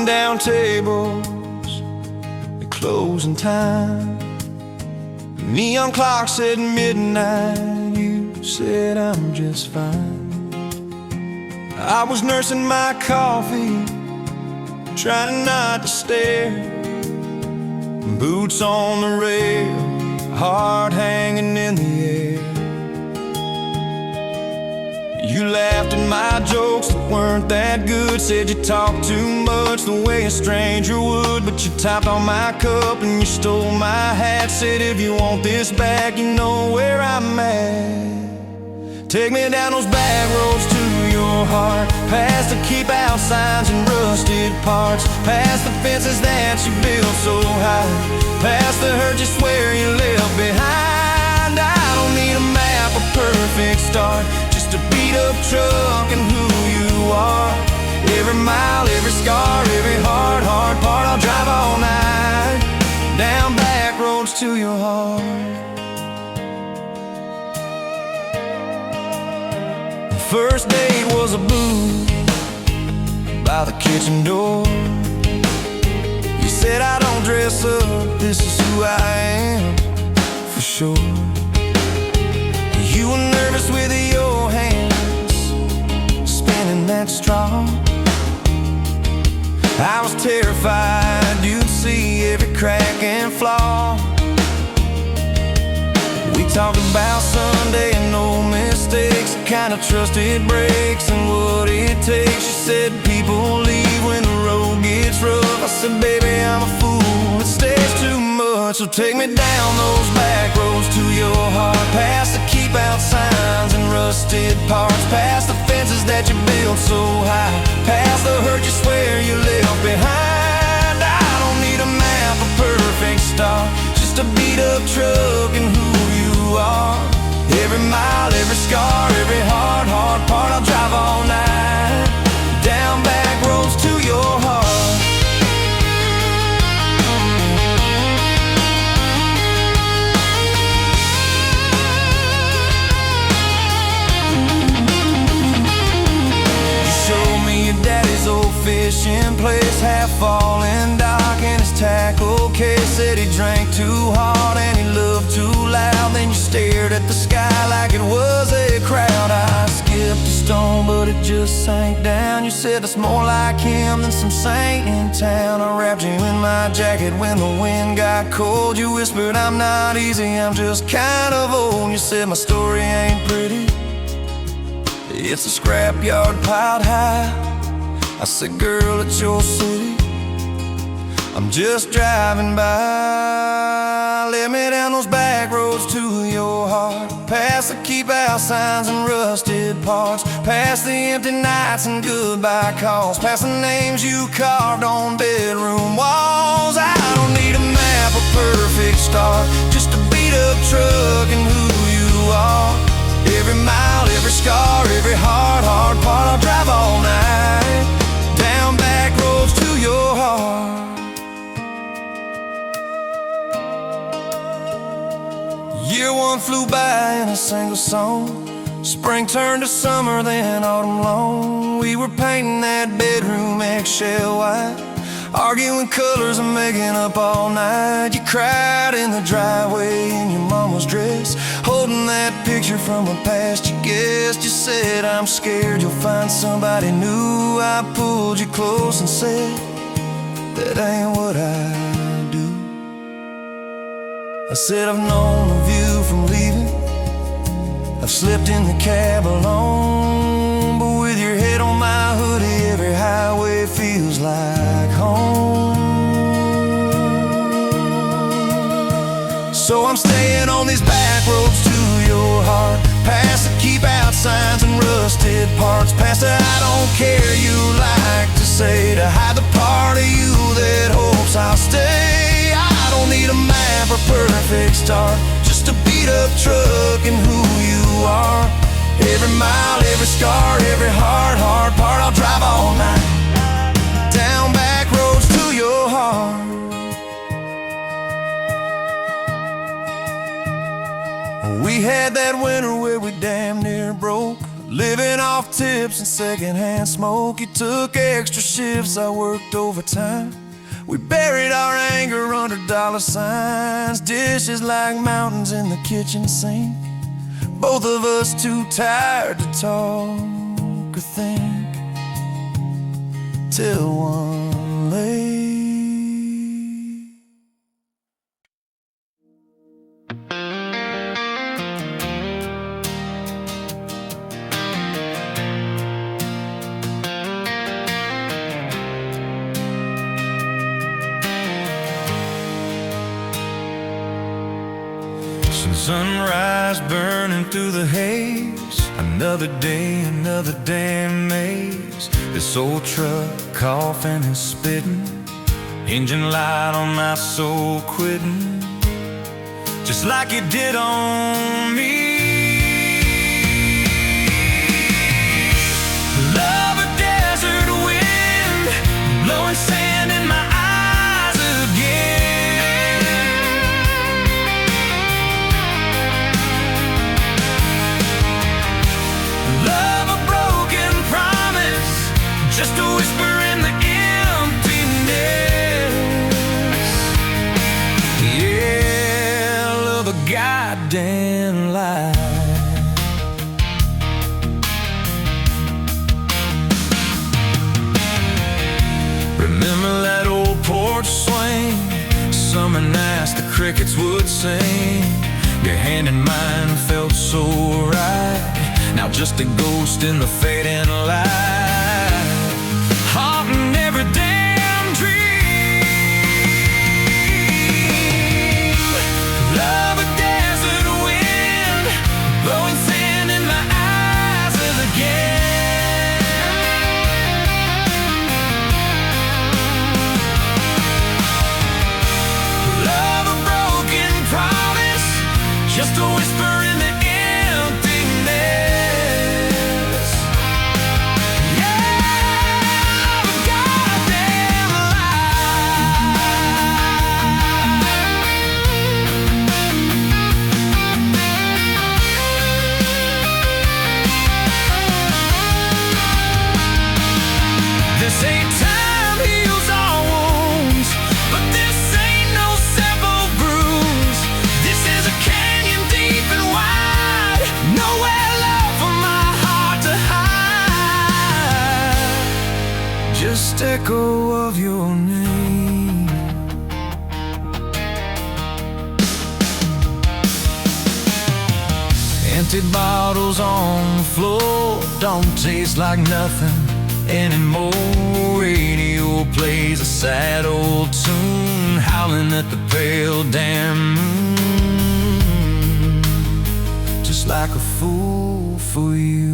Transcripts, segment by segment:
Winding down tables at closing time. Neon clock said midnight. You said I'm just fine. I was nursing my coffee, trying not to stare. Boots on the rail, heart hanging in the air. You laughed at my jokes that weren't that good. Said you talked too much the way a stranger would. But you tapped on my cup and you stole my hat. Said if you want this back, you know where I'm at. Take me down those back roads to your heart, past the keep out signs and rusted parts, past the fences that you built so high, past the hurt you swear you left behind. I don't need a map, a perfect start, just a beat up truck and who you are. Every mile, every scar, every hard part, I'll drive all night down back roads to your heart. First date was a booth by the kitchen door. You said I don't dress up, this is who I am, for sure. You were nervous with your hands spinning that straw. I was terrified you'd see every crack and flaw. We talked about Sunday and no mistakes, the kind of trust it breaks and what it takes. You said people leave when the road gets rough. I said baby I'm a fool, it stays too much. So take me down those back roads to your heart, past the keep out signs and rusted parts, past the fences that you built so high, past the hurt you swear you left behind. I don't need a map, a perfect start, just a beat up truck and who you are. Every mile, every scar, every hard part, I'll drive all night down back roads to your heart. You showed me your daddy's old fishing place, half fallen dock and his tackle case. Said he drank too hard and he loved too loud. Then you stared at the sky like it was a crowd. I skipped a stone but it just sank down. You said that's more like him than some saint in town. I wrapped you in my jacket when the wind got cold. You whispered I'm not easy, I'm just kind of old. You said my story ain't pretty, it's a scrapyard piled high. I said girl, it's your city, I'm just driving by. Let me down those back roads to your heart, past the keep out signs and rusted parts, past the empty nights and goodbye calls, past the names you carved on bedroom walls. I don't need a map, a perfect start, just a beat up truck and who you are. Every mile, every scar, every hard part, I'll drive all night down back roads to your heart. Year one flew by in a single song. Spring turned to summer, then autumn long. We were painting that bedroom eggshell white, arguing colors and making up all night. You cried in the driveway in your mama's dress, holding that picture from a past you guessed. You said I'm scared you'll find somebody new. I pulled you close and said that ain't what I do. I said I've known of you from leaving, I've slept in the cab alone, but with your head on my hoodie every highway feels like home. So I'm staying on these back roads to your heart, past the keep out signs and rusted parts, past the I don't care you like to say, to hide the part of you that hopes I'll stay. I don't need a map or perfect start, just a beat up truck and who you are. Every mile, every scar, every hard part, I'll drive all night down back roads to your heart. We had that winter where we damn near broke. living off tips and secondhand smoke. You took extra shifts, I worked overtime. We buried our anger under dollar signs. Dishes like mountains in the kitchen sink. Both of us too tired to talk or think, till one late. Sunrise burning through the haze. Another day, another damn maze. This old truck coughing and spitting. Engine light on my soul quitting, just like it did on me. Love a desert wind, blowing sand in my eyes again. Love a broken promise, just a whisper in the emptiness. Yeah, love a goddamn lie. Remember that old porch swing? Summer nights the crickets would sing. Your hand in mine felt so right. Now just a ghost in the fading light, haunting every damn dream. Love a desert wind, blowing sand in my eyes again. Love a broken promise, just a whisper in the emptiness. Yeah, love a goddamn lie. This ain't time heals all wounds, but this ain't no simple bruise. This is a canyon deep and wide, nowhere left for my heart to hide. Just echo of your name. Empty bottles on the floor don't taste like nothing anymore. Radio plays a sad old tune, howling at the pale damn moon, just like a fool for you.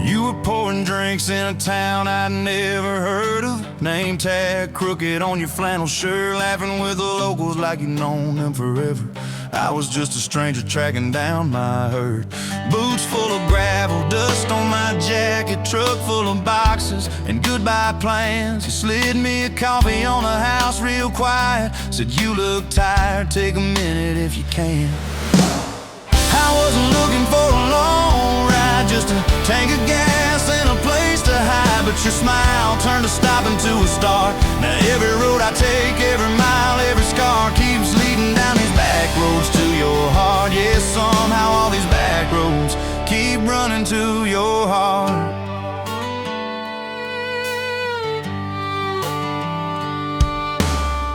You were pouring drinks in a town I'd never heard of. Name tag crooked on your flannel shirt, laughing with the locals like you'd known them forever. I was just a stranger tracking down my herd. Boots full of gravel, dust on my jacket, truck full of boxes and goodbye plans. You slid me a coffee on the house real quiet, said you look tired, take a minute if you can. I wasn't looking for a long ride, just a tank of gas and a place to hide. But your smile turned a stop into a start. Now every road I take, every mile, every scar keeps leading down these back roads to your heart. Yeah, somehow all these back roads keep running to your heart.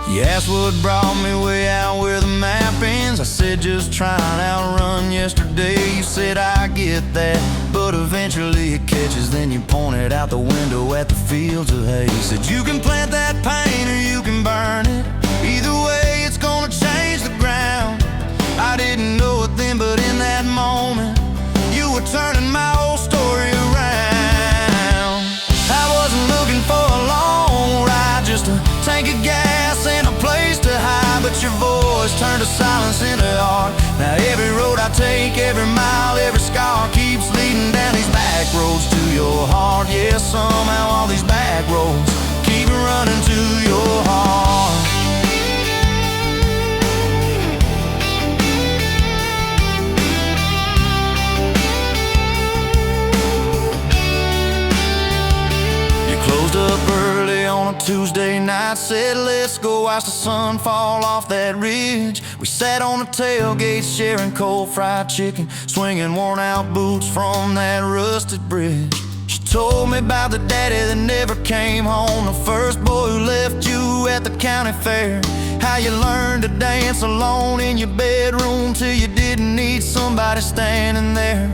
You asked what brought me way out where the map ends. I said just trying to outrun yesterday. You said I get that, but eventually it catches. Then you pointed out the window at the fields of hay. You said you can plant that pain or you can burn it. Either way it's gonna change the ground. I didn't know it then, but in that moment you were turning my whole story around. I wasn't looking for a long ride, just a tank of gas and a place to hide. But your voice turned turned to silence into art. Now every road I take, every mile, every scar keeps leading down these back roads to your heart. Yeah, somehow all these back roads keep running to your heart. Closed up early on a Tuesday night, said let's go watch the sun fall off that ridge. We sat on the tailgate sharing cold fried chicken, swinging worn out boots from that rusted bridge. She told me about the daddy that never came home, the first boy who left you at the county fair. How you learned to dance alone in your bedroom till you didn't need somebody standing there.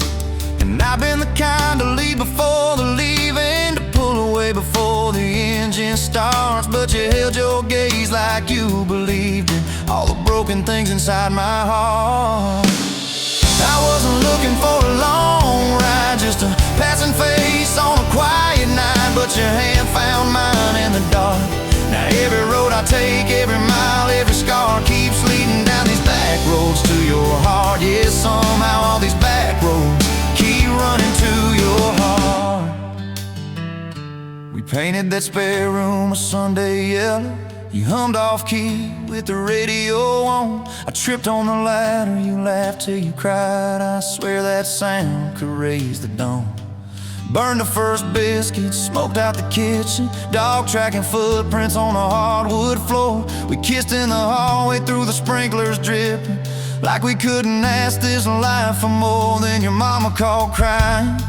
And I've been the kind to leave before the leaving, to pull away before the engine starts. But you held your gaze like you believed in all the broken things inside my heart. I wasn't looking for a long ride, just a passing face on a quiet night, but your hand found mine in the dark. Now every road I take, every mile, every scar keeps leading down these back roads to your heart. Yeah, somehow all these back roads keep running to your heart. We painted that spare room a Sunday yellow. You hummed off key with the radio on. I tripped on the ladder, you laughed till you cried. I swear that sound could raise the dawn. Burned the first biscuit, smoked out the kitchen, dog tracking footprints on the hardwood floor. We kissed in the hallway through the sprinklers dripping, like we couldn't ask this life for more. Than your mama called crying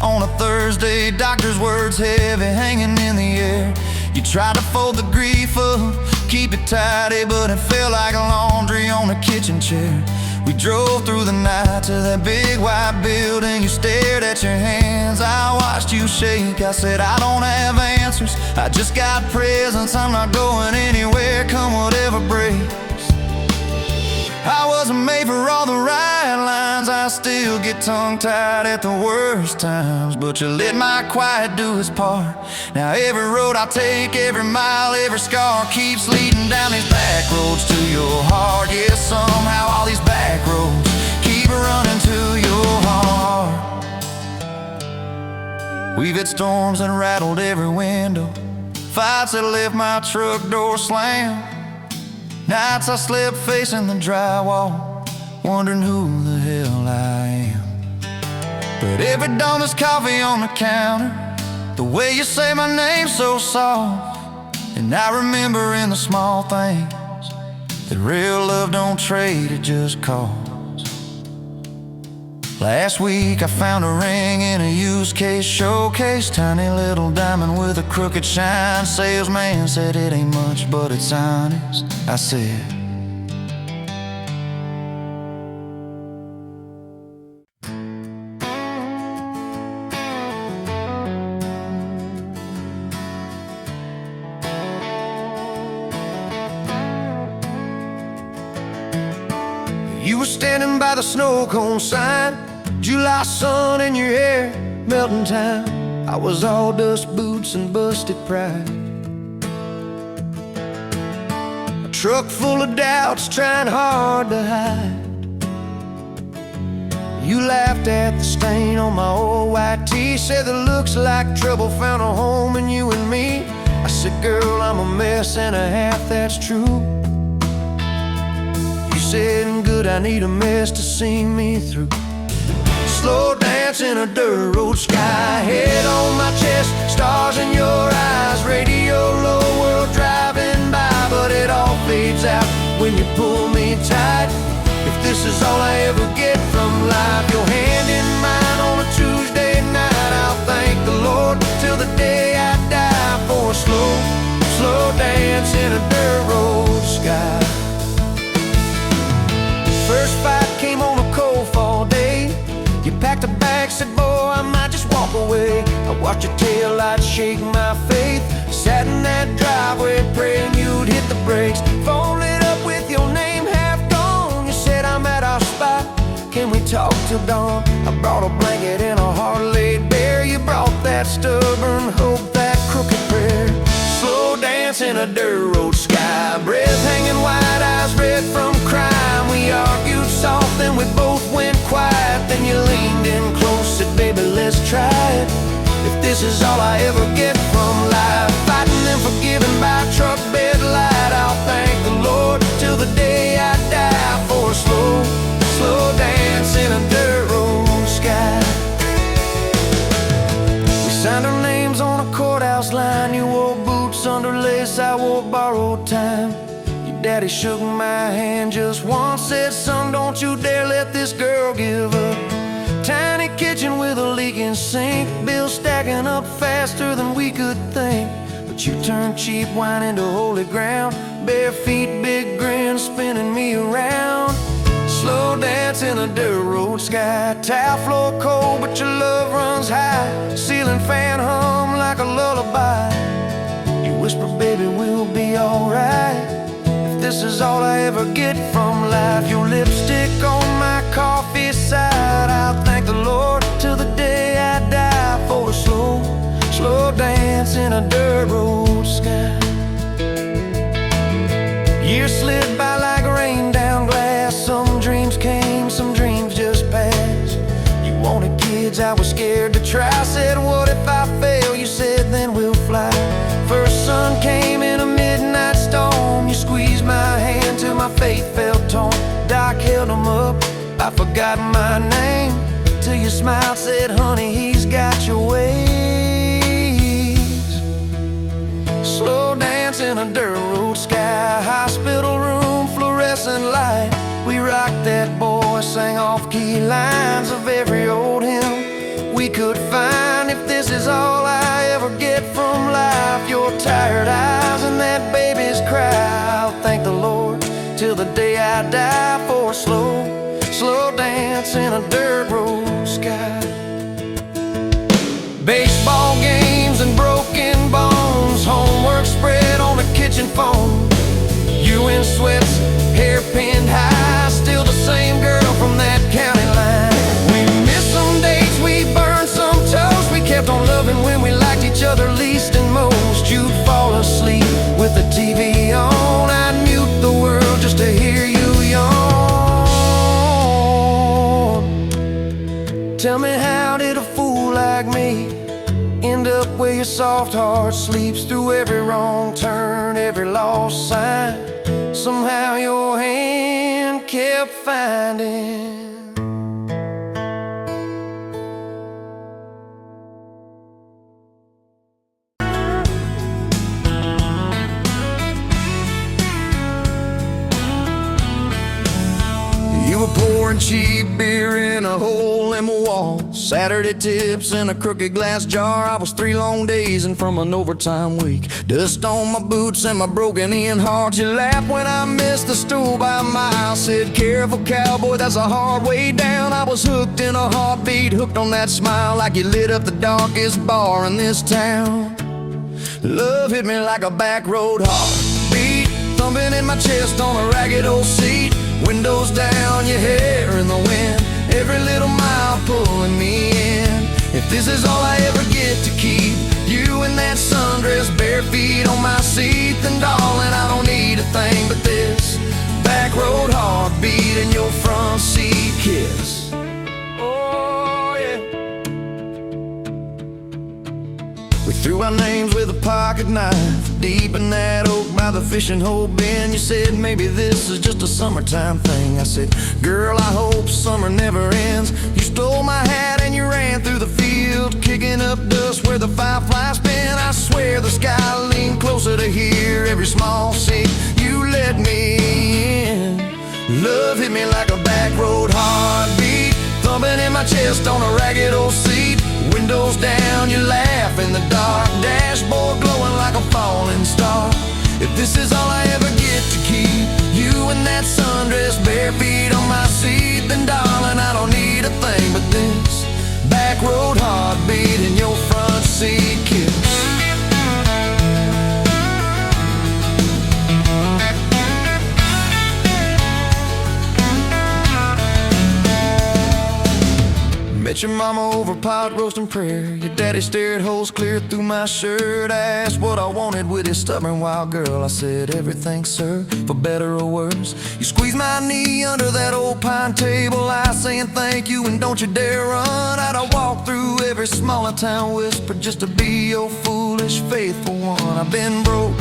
on a Thursday, doctor's words heavy hanging in the air. You tried to fold the grief up, keep it tidy, but it felt like laundry on a kitchen chair. We drove through the night to that big white building. You stared at your hands, I watched you shake. I said I don't have answers, I just got presents. I'm not going anywhere, come whatever breaks. I wasn't made for all the right lines, I still get tongue-tied at the worst times. But you let my quiet do its part. Now every road I take, every mile, every scar keeps leading down these back roads to your heart. Yeah, somehow all these back roads keep running to your heart. We've had storms that rattled every window, fights that left my truck door slammed, nights I slept facing the drywall, wondering who the hell I am. But every dawn there's coffee on the counter, the way you say my name so soft. And I remember in the small things that real love don't trade, it just costs. Last week I found a ring in a used case showcase, tiny little diamond with a crooked shine. Salesman said it ain't much, but it's honest. I said, you were standing by the snow cone sign, July sun in your hair, melting time. I was all dust boots and busted pride, a truck full of doubts trying hard to hide. You laughed at the stain on my old white tee, said that looks like trouble found a home in you and me. I said, girl, I'm a mess and a half, that's true. You said, good, I need a mess to see me through. Slow dance in a dirt road sky, head on my chest, stars in your eyes, radio low, world driving by. But it all fades out when you pull me tight. If this is all I ever get from life, your hand in mine on a Tuesday night, I'll thank the Lord till the day I die for a slow, slow dance in a dirt road sky. First fight came on a cold fall day. You packed a bag, said, boy, I might just walk away. I watched your taillights shake my faith, sat in that driveway praying you'd hit the brakes. Phone lit up with your name half gone. You said, I'm at our spot, can we talk till dawn? I brought a blanket and a heart laid bare. You brought that stubborn hope, that crooked prayer. Slow dance dance in a dirt road sky. Breath hanging wide, eyes red from crime. We argued soft, then we both went quiet. Then you leaned in close, said, baby, let's try it. If this is all I ever get from life, fighting and forgiving by truck bed light, I'll thank the Lord till the day I die for a slow, slow dance in a dirt road sky. We signed our names on a courthouse line. You wore boots under lace, I wore borrowed time. Your daddy shook my hand just once, said, son, don't you dare let this girl give up. Tiny kitchen with a leaking sink, bills stacking up faster than we could think. But you turned cheap wine into holy ground. Bare feet, big grin, spinning me around. Slow dance in a dirt road sky. Tile floor cold, but your love runs high. Ceiling fan hum like a lullaby. You whisper, baby, we'll be alright. If this is all I ever get from life, your lipstick on my coffee side, I'll thank the Lord till the day I die for a slow, slow dance in a dirt road sky. Years slid by like rain down glass. Some dreams came, some dreams just passed. You wanted kids, I was scared to try. Said, what if I fail? You said, then we'll fly. First sun came in a midnight storm. You squeezed my hand till my faith felt torn. Doc held them up, I forgot my name, till you smiled, said, honey, he's got your ways. Slow dance in a dirt road sky. Hospital room, fluorescent light. We rocked that boy, sang off-key lines of every old hymn we could find. If this is all I ever get from life, your tired eyes and that baby's cry, I'll thank the Lord till the day I die for a slow, slow dance in a dirt road sky. Baseball games and broken bones, homework spread on the kitchen phone. You in sweats, hair pinned high, still the same girl from that county line. We missed some dates, we burned some toast. We kept on loving when we liked each other least and most. You'd fall asleep with the TV on, I'd mute the world just to hear you yawn. Tell me, how did a fool like me end up where your soft heart sleeps through every wrong turn, every lost sign? Somehow your hand kept finding. You were pouring cheap beer in a hole in my wall, Saturday tips in a crooked glass jar. I was 3 long days and from an overtime week, dust on my boots and my broken in heart. You laughed when I missed the stool by a mile, said, careful cowboy, that's a hard way down. I was hooked in a heartbeat, hooked on that smile, like you lit up the darkest bar in this town. Love hit me like a back road heartbeat, thumping in my chest on a ragged old seat. Windows down, your hair in the wind, every little mile pulling me in. If this is all I ever get to keep, you in that sundress, bare feet on my seat, then darling, I don't need a thing but this back road heartbeat and your front seat kiss. Oh yeah. We threw our names with a pocket knife deep in that oak by the fishing hole bin. You said, maybe this is just a summertime thing. I said, girl, I hope summer never ends. You stole my hat and you ran through the field, kicking up dust where the fireflies spin. I swear the sky leaned closer to hear every small seat you let me in. Love hit me like a back road heartbeat, thumping in my chest on a ragged old seat. Windows down, you laugh in the dark, dashboard glowing like a falling star. If this is all I ever get to keep, you in that sundress, bare feet on my seat, then darling, I don't need a thing but this back road heartbeat and your front seat kiss. Met your mama over pot roast and prayer. Your daddy stared holes clear through my shirt. Asked what I wanted with his stubborn wild girl. I said everything, sir, for better or worse. You squeezed my knee under that old pine table, I saying thank you and don't you dare run. I'd walk through every smaller town whisper just to be your foolish faithful one. I've been broke,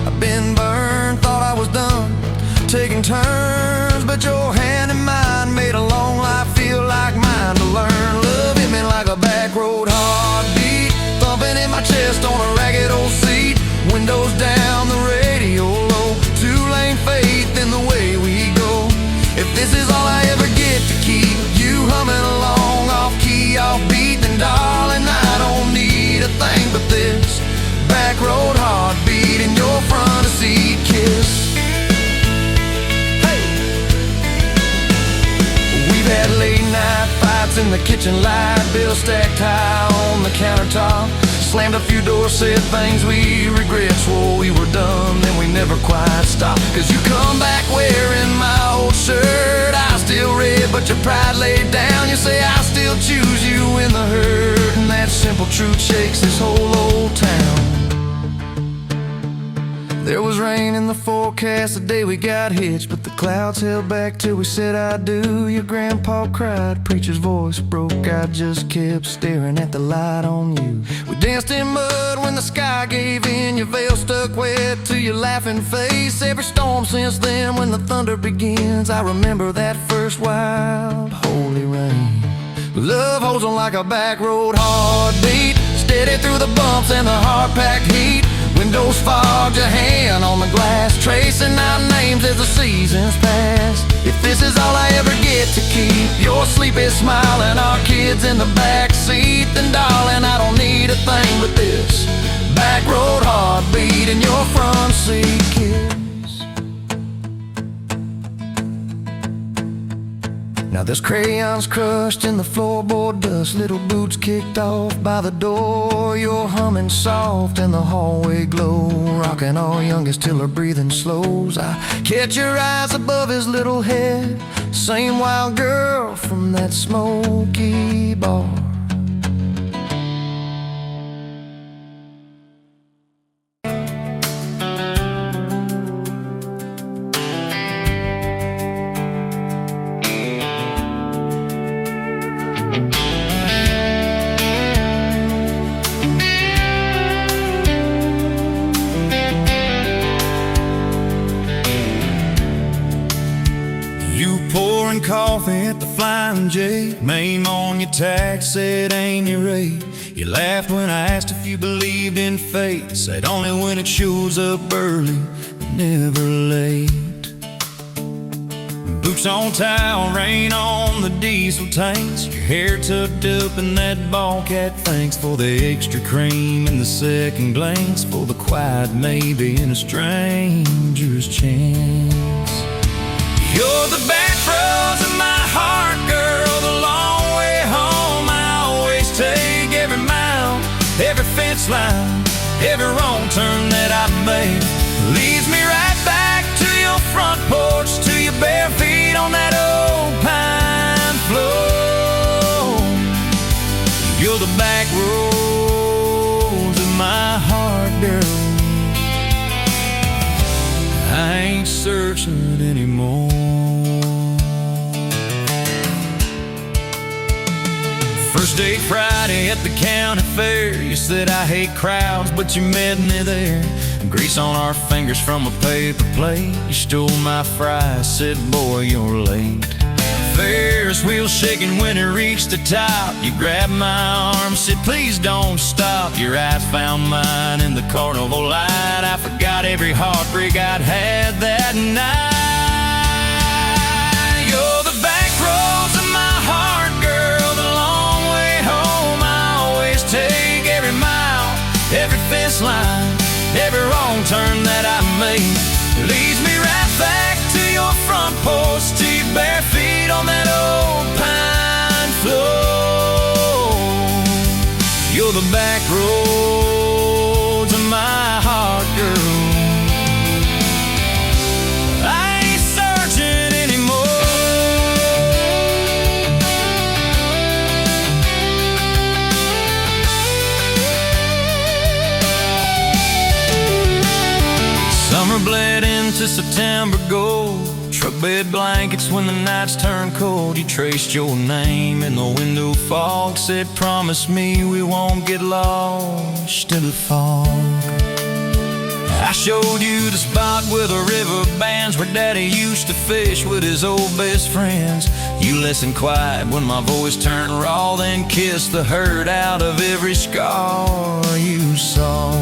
I've been burned, thought I was done taking turns, but your hand in mine made a long life feel like mine to learn. Love hit me like a back road heartbeat, thumping in my chest on a ragged old seat. Windows down, the radio low, two-lane faith in the way we go. If this is all I ever get to keep you humming along, off key, off beat, then darling, I don't need a thing but this back road heartbeat and your front seat kiss. Had late night fights in the kitchen light, bill stacked high on the countertop. Slammed a few doors, said things we regret, swore we were done, then we never quite stopped. Cause you come back wearing my old shirt, I still red but your pride laid down. You say I still choose you in the hurt, and that simple truth shakes this whole old town. There was rain in the forecast the day we got hitched, but the clouds held back till we said I do. Your grandpa cried, preacher's voice broke, I just kept staring at the light on you. We danced in mud when the sky gave in, your veil stuck wet to your laughing face. Every storm since then when the thunder begins, I remember that first wild holy rain. Love holds on like a back road heartbeat, steady through the bumps and the hard-packed heat. Windows fogged, your hand on the glass, tracing out names as the seasons pass. If this is all I ever get to keep your sleepy smile and our kids in the back seat, then darling, I don't need a thing but this back road heartbeat and your front seat kiss. Now there's crayons crushed in the floorboard dust, little boots kicked off by the door. You're humming soft in the hallway glow, rocking our youngest till her breathing slows. I catch your eyes above his little head, same wild girl from that smoky bar. Pouring coffee at the Flying J, name on your tax said ain't your rate. You laughed when I asked if you believed in fate, said only when it shows up early, never late. Boots on tile, rain on the diesel tanks, your hair tucked up in that ball cat. Thanks for the extra cream and the second glance, for the quiet maybe in a stranger's chance. You're the back roads of my heart, girl, the long way home. I always take every mile, every fence line, every wrong turn that I've made leads me right back to your front porch, to your bare feet on that old pine floor. You're the back roads of my heart, girl. I ain't searching anymore. First day Friday at the county fair, you said I hate crowds, but you met me there. Grease on our fingers from a paper plate, you stole my fries, said boy you're late. Ferris wheel shaking when it reached the top, you grabbed my arm, said please don't stop. Your eyes found mine in the carnival light, I forgot every heartbreak I'd had that night. You're the back roads of my heart, girl, the long way home. I always take every mile, every fence line, every wrong turn that I made leads me right back to your front porch, to your bare feet on that old pine floor. You're the back roads of my heart, girl. I ain't searching anymore. bled into September gold. Truck bed blankets when the nights turn cold. You traced your name in the window fog. Said, promise me we won't get lost in the fog. I showed you the spot where the river bands, where Daddy used to fish with his old best friends. You listened quiet when my voice turned raw, then kissed the hurt out of every scar you saw.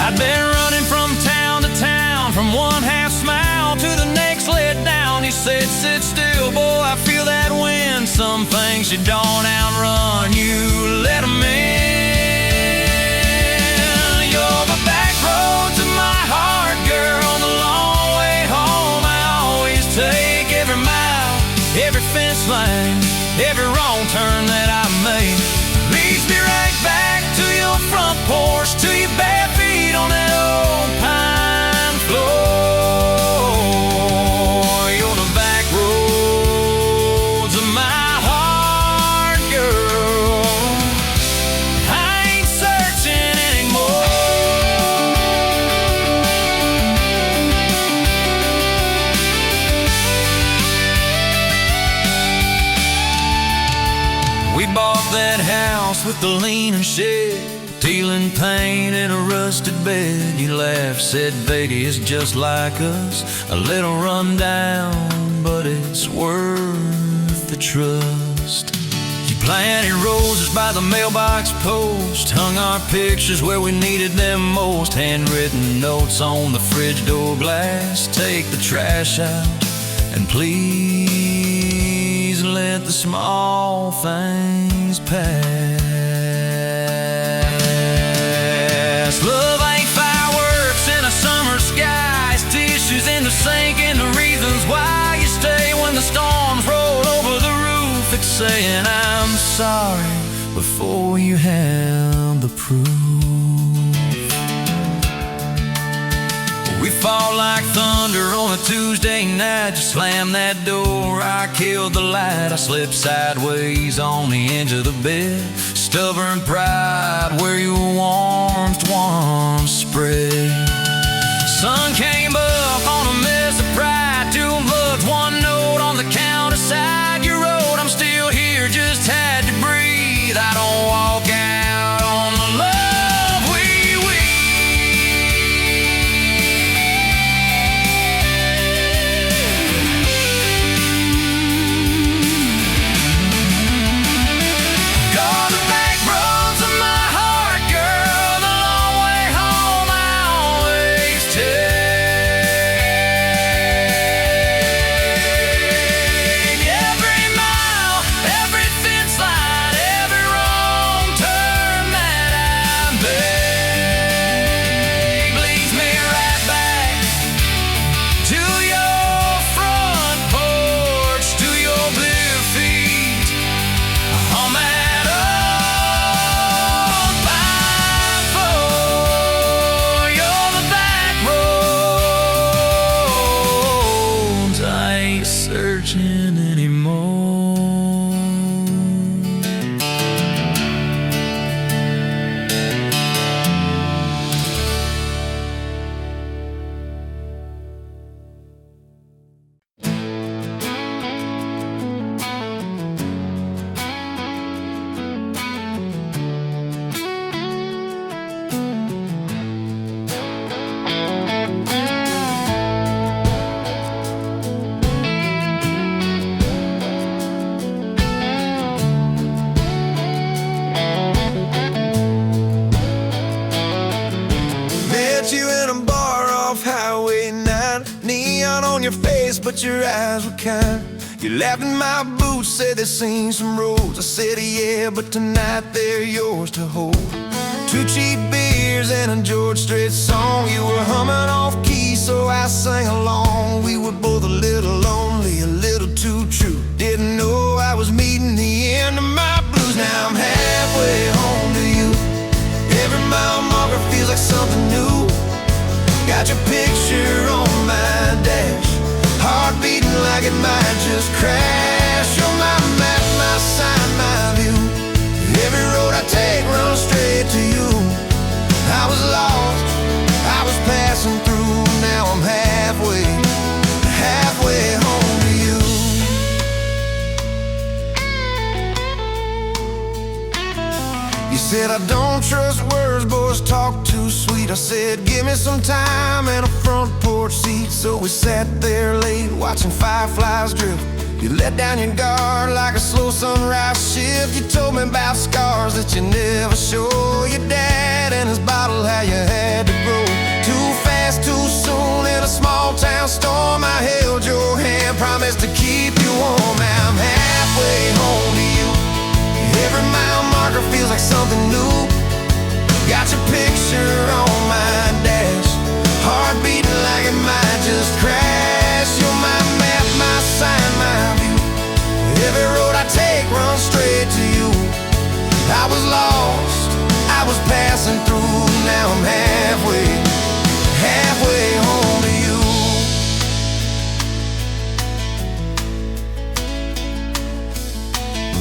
I'd been running from town to town, from one half smile to the next let down. You said, sit still, boy, I feel that wind. Some things you don't outrun, you let them in. You're the back road to my heart, girl, the long way home. I always take every mile, every fence line, every wrong turn that I make. Leads me right back to your front porch, to your bare feet on that old pine floor. You're the back roads of my heart, girl. I ain't searching anymore. We bought that house with the leaning shed, dealing paint in a rusted bed. You laughed, said, baby, it's just like us, a little run down, but it's worth the trust. You planted roses by the mailbox post, hung our pictures where we needed them most, handwritten notes on the fridge door glass. Take the trash out and please let the small things pass. Love ain't fireworks in a summer sky, it's tissues in the sink and the reasons why you stay when the storms roll over the roof. It's saying I'm sorry before you have the proof. We fall like thunder on a Tuesday night. Just slam that door, I killed the light. I slipped sideways on the edge of the bed. Stubborn pride where your warmth once spread. Sun came up on a mess of pride. 2 bucks, 1 note on the counter side. You wrote, I'm still here, just had to breathe. I don't walk out on the love we searching anymore. You in a bar off Highway 9, neon on your face, but your eyes were kind. You laughed in my boots, said they've seen some roads. I said yeah, but tonight they're yours to hold. 2 cheap beers and a George Strait song. You were humming off key, so I sang along. We were both a little lonely, a little too true. Didn't know I was meeting the end of my blues. Now I'm halfway home to you. Every mile marker feels like something new. Got your picture on my dash, heart beating like it might just crash. You're my map, my sign, my view. Every road I take runs straight to you. I was lost, I was passing said, I don't trust words, boys talk too sweet. I said, give me some time and a front porch seat. So we sat there late, watching fireflies drift. You let down your guard like a slow sunrise shift. You told me about scars that you never show. Your dad and his bottle, how you had to grow too fast, too soon. In a small town storm, I held your hand, promised to keep you warm. Now I'm halfway home to you. Every mile marker feels like something new. Got your picture on my dash, heart beating like it might just crash. You're my map, my sign, my view. Every road I take runs straight to you. I was lost, I was passing through. Now I'm halfway home to you.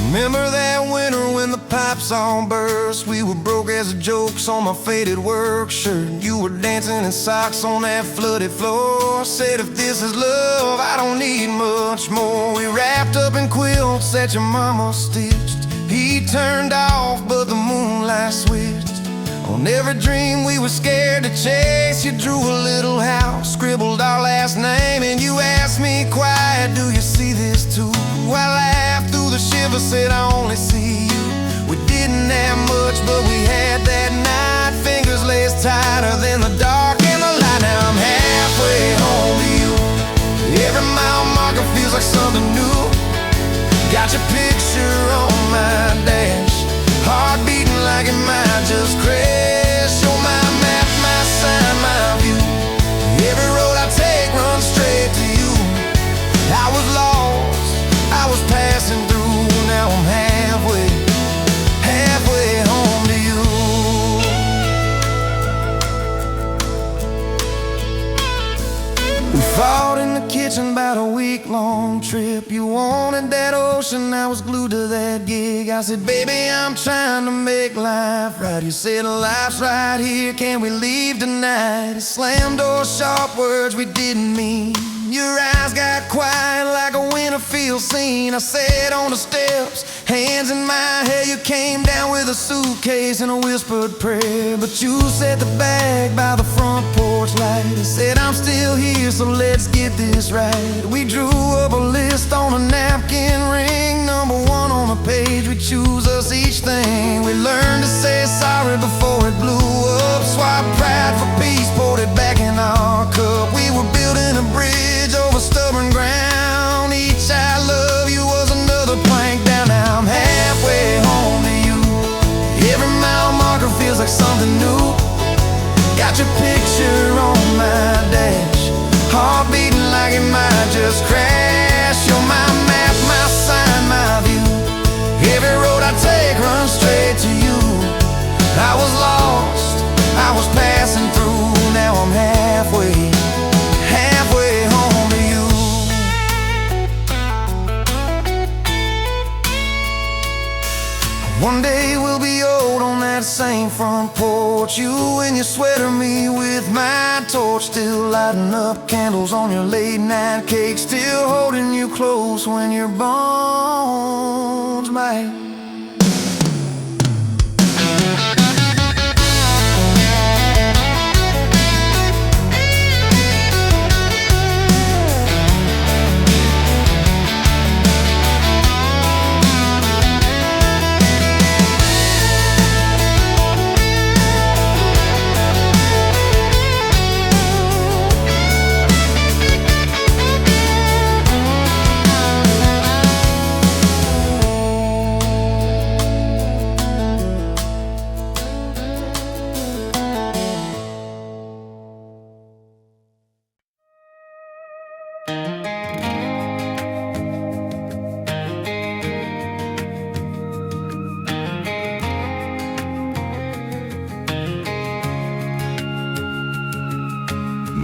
Remember that winter when the pipes all burst? We were broke as jokes on my faded work shirt. You were dancing in socks on that flooded floor. Said, if this is love, I don't need much more. We wrapped up in quilts that your mama stitched. He turned off, but the moonlight switched. On every dream we were scared to chase, you drew a little house, scribbled our last name, and you asked me quiet, do you see this too? I laughed through the shiver, said I only see you. We didn't have much, but we had that night. Fingers laced tighter than the dark and the light. Now I'm halfway home to you. Every mile marker feels like something new. Got your picture on my dash, heart beating like it might just crash. You're my map, my sign, my view. Every road I take runs straight to you. I was lost, I was passing through. Now I'm halfway home to you. We fought in the kitchen about a week-long trip. You wanted that ocean, I was glued to that gig. I said, baby, I'm trying to make life right. You said, life's right here, can we leave tonight? It slammed doors, sharp words we didn't mean. Your eyes got quiet like a Winterfield scene. I sat on the steps, hands in my hair. You came down with a suitcase and a whispered prayer. But you set the bag by the front porch light and said, I'm still here, so let's get this right. We drew up a list on a napkin ring, number one on the page. We choose us each thing. We learned to say sorry before it blew up. Swap pride for peace, poured it back in our cup. We were building a bridge over stubborn ground. Each I love you was another plank down. Now I'm halfway home to you. Every mile marker feels like something new. Got your picture on my dash, heart beating like it might just crash. You're my map, my sign, my view. Every road I take runs straight to you. I was lost, I was passing through. Now I'm halfway home to you. One day we'll be old on that same front porch. You in your sweater, me with my torch. Still lighting up candles on your late night cake. Still holding you close when your bones might.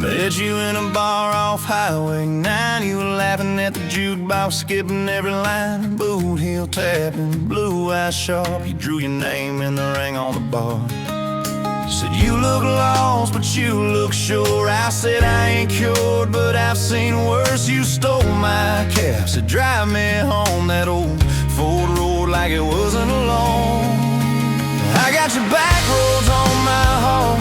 Met you in a bar off Highway 9. You were laughing at the jukebox, skipping every line. Boot heel tapping, blue eyes sharp. You drew your name in the ring on the bar. You said you look lost, but you look sure. I said I ain't cured, but I've seen worse. You stole my cab, said drive me home. That old Ford road like it wasn't alone. I got got your back roads on my heart,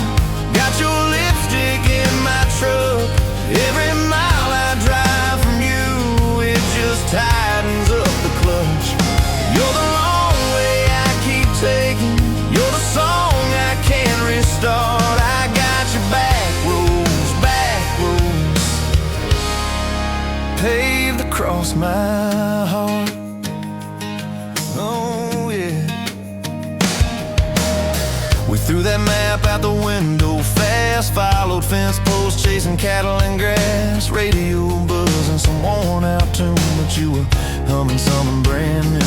got your lipstick in my truck. Every mile I drive from you, it just tightens up the clutch. You're the long way I keep taking, you're the song I can't restart. I got your back roads paved across my heart. Oh yeah. We threw that map out the window fast, followed fence posts, chasing cattle and grass, radio buzzing some worn out tune, but you were humming something brand new.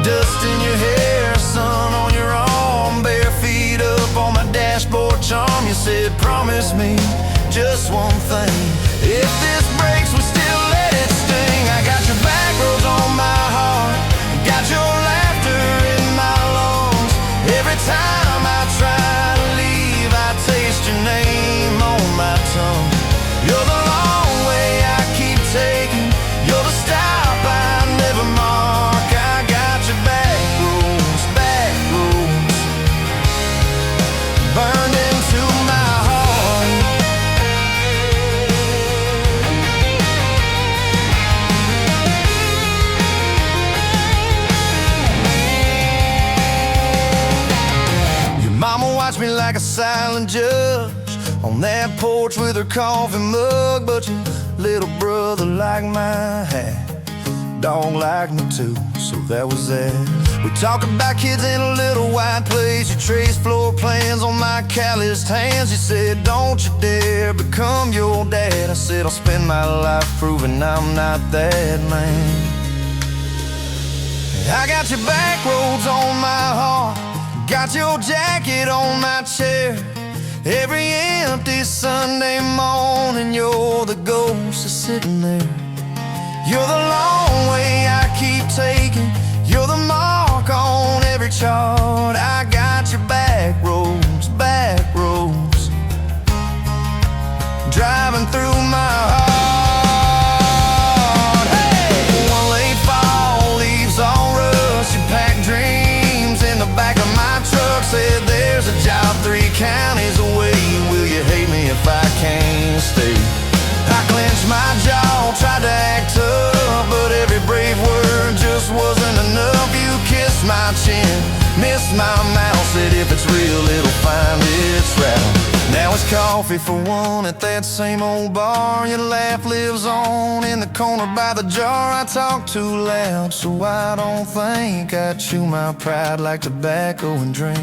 Dust in your hair, sun on your arm, bare feet up on my dashboard charm. You said, promise me just one thing, if this breaks we still let it sting. I got your back roads on my heart, got your laughter in my lungs. Every time I try to leave, I taste your name on my tongue. You're the long way I keep taking, you're the stop I never mark. I got your back roads burned into my heart. Your mama watched me like a silent judge on that porch with her coffee mug, but your little brother liked my hat, dog liked me too, so that was that. We talk about kids in a little white place, you traced floor plans on my calloused hands. You said, don't you dare become your dad. I said, I'll spend my life proving I'm not that man. I got your back roads on my heart, got your jacket on my chair. Every empty Sunday morning, you're the ghost that's sitting there. You're the long way I keep taking, you're the mark on every chart. I got your back roads driving through my heart. Hey! One late fall, leaves on rust, you pack dreams in the back of my truck. Said there's a job 3 counties away, will you hate me if I can't stay? I clenched my jaw, tried to act tough, but every brave word just wasn't enough. You kissed my chin, missed my mouth, said if it's real it'll find its route. Now it's coffee for one at that same old bar. Your laugh lives on in the corner by the jar. I talk too loud, so I don't think I chew my pride like tobacco and drink.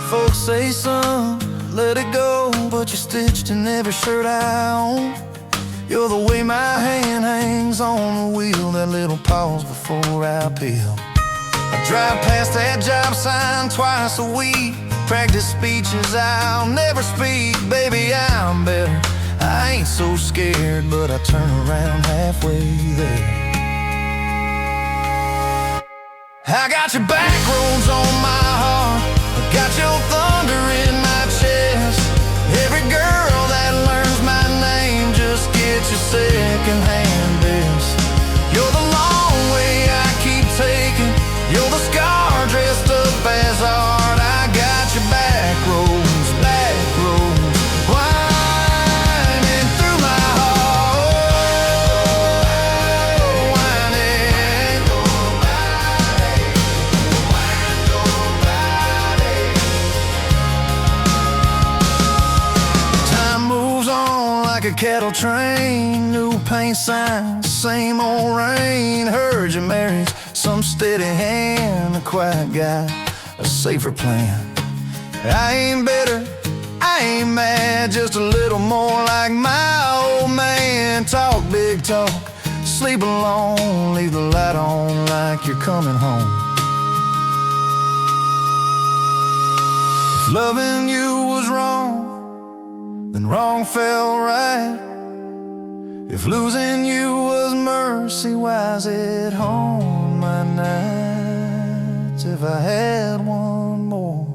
Folks say, son, let it go, but you're stitched in every shirt I own. You're the way my hand hangs on the wheel, that little pause before I peel. I drive past that job sign twice a week, practice speeches I'll never speak. Baby, I'm better, I ain't so scared, but I turn around halfway there. I got your back roads on my heart, I got your thunder in my chest. Every girl that learns my name just gets your second-hand best. You're the long way I keep taking, you're the scar dressed up as art. I got your back roads winding through my heart, winding. Time moves on like a cattle train, new paint signs, same old rain. Heard you married some steady hand, a quiet guy, a safer plan. I ain't bitter, I ain't mad, just a little more like my old man. Talk big talk, sleep alone, leave the light on like you're coming home. If loving you was wrong, then wrong felt right. If losing you was mercy, why's it haunt my nights? If I had one more.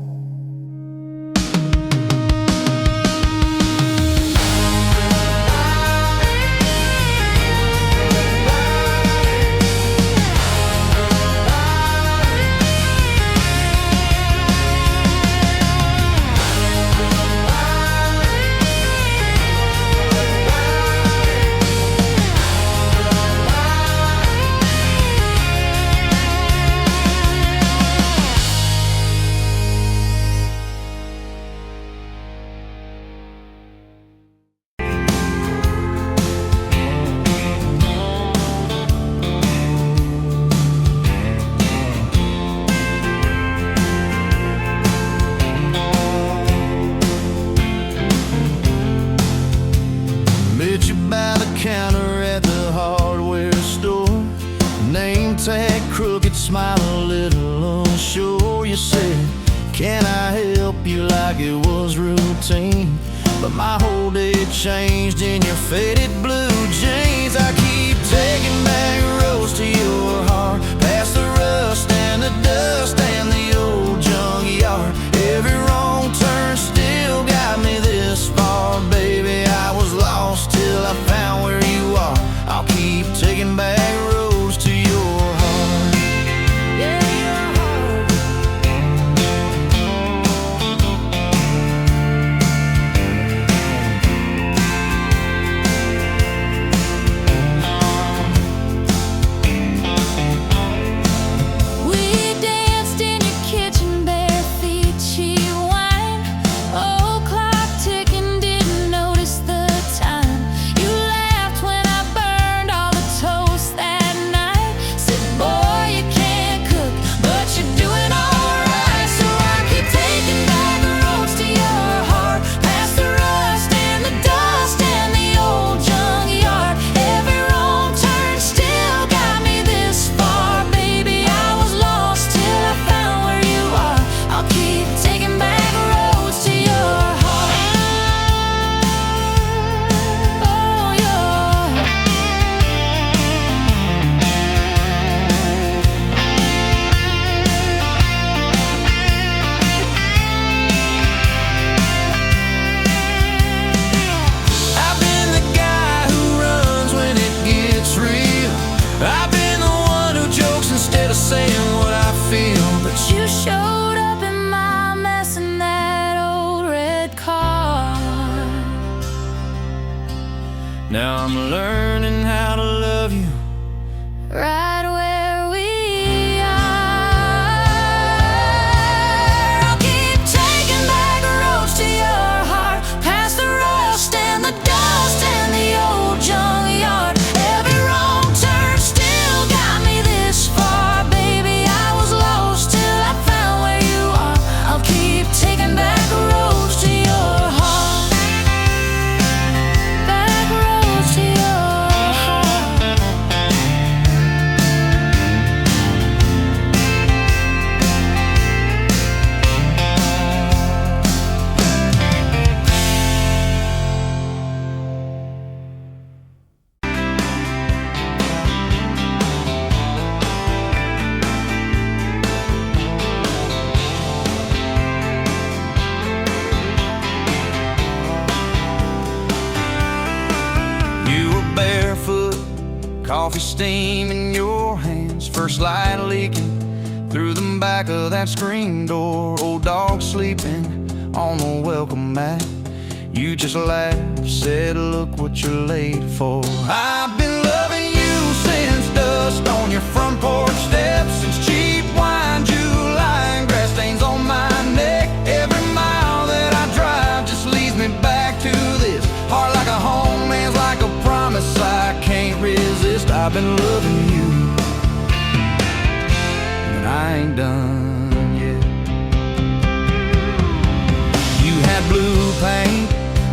you said, can I help you, like it was routine. But my whole day changed in your faded blue jeans. I keep taking back roads to your heart, past the rust and the dust and the old junkyard. Every wrong turn still got me this far, baby. I was lost till I found where you are. I'll keep taking back roads to your heart. Yeah, your heart. We danced in your kitchen, bare feet, cheap wine. Old clock ticking, didn't notice the time. You laughed when I burned all the toast that night. Said, boy, you can't cook, but you're doing alright. So I keep taking back the roads to your heart, past the rust and the dust and the old junkyard. Every wrong turn still got me this far, baby. I was lost till I found where you are. I'll keep taking back roads to your heart. Oh, your I've been the guy who runs when it gets real. I've been the one who jokes instead of saying what I feel. But You showed up in my mess in that old red car. now I'm learning how to love you. Right where we are. I'll keep taking back roads to your heart, past the rust and the dust and the old junkyard. Every wrong turn still got me this far, baby. I was lost till I found where you are. I'll keep taking back roads to your heart. Back roads to your heart. You were barefoot, coffee steam in your hands, first light leaking through the back of that screen door. Old dog sleeping on the welcome mat. You just laughed, said, look what you're late for. I've been loving you since dust on your front porch steps, since cheap wine, July, and grass stains on my neck. Every mile that I drive just leads me back to this heart, like a home, man's like a promise I can't resist. I've been loving you, and I ain't done yet. You had blue paint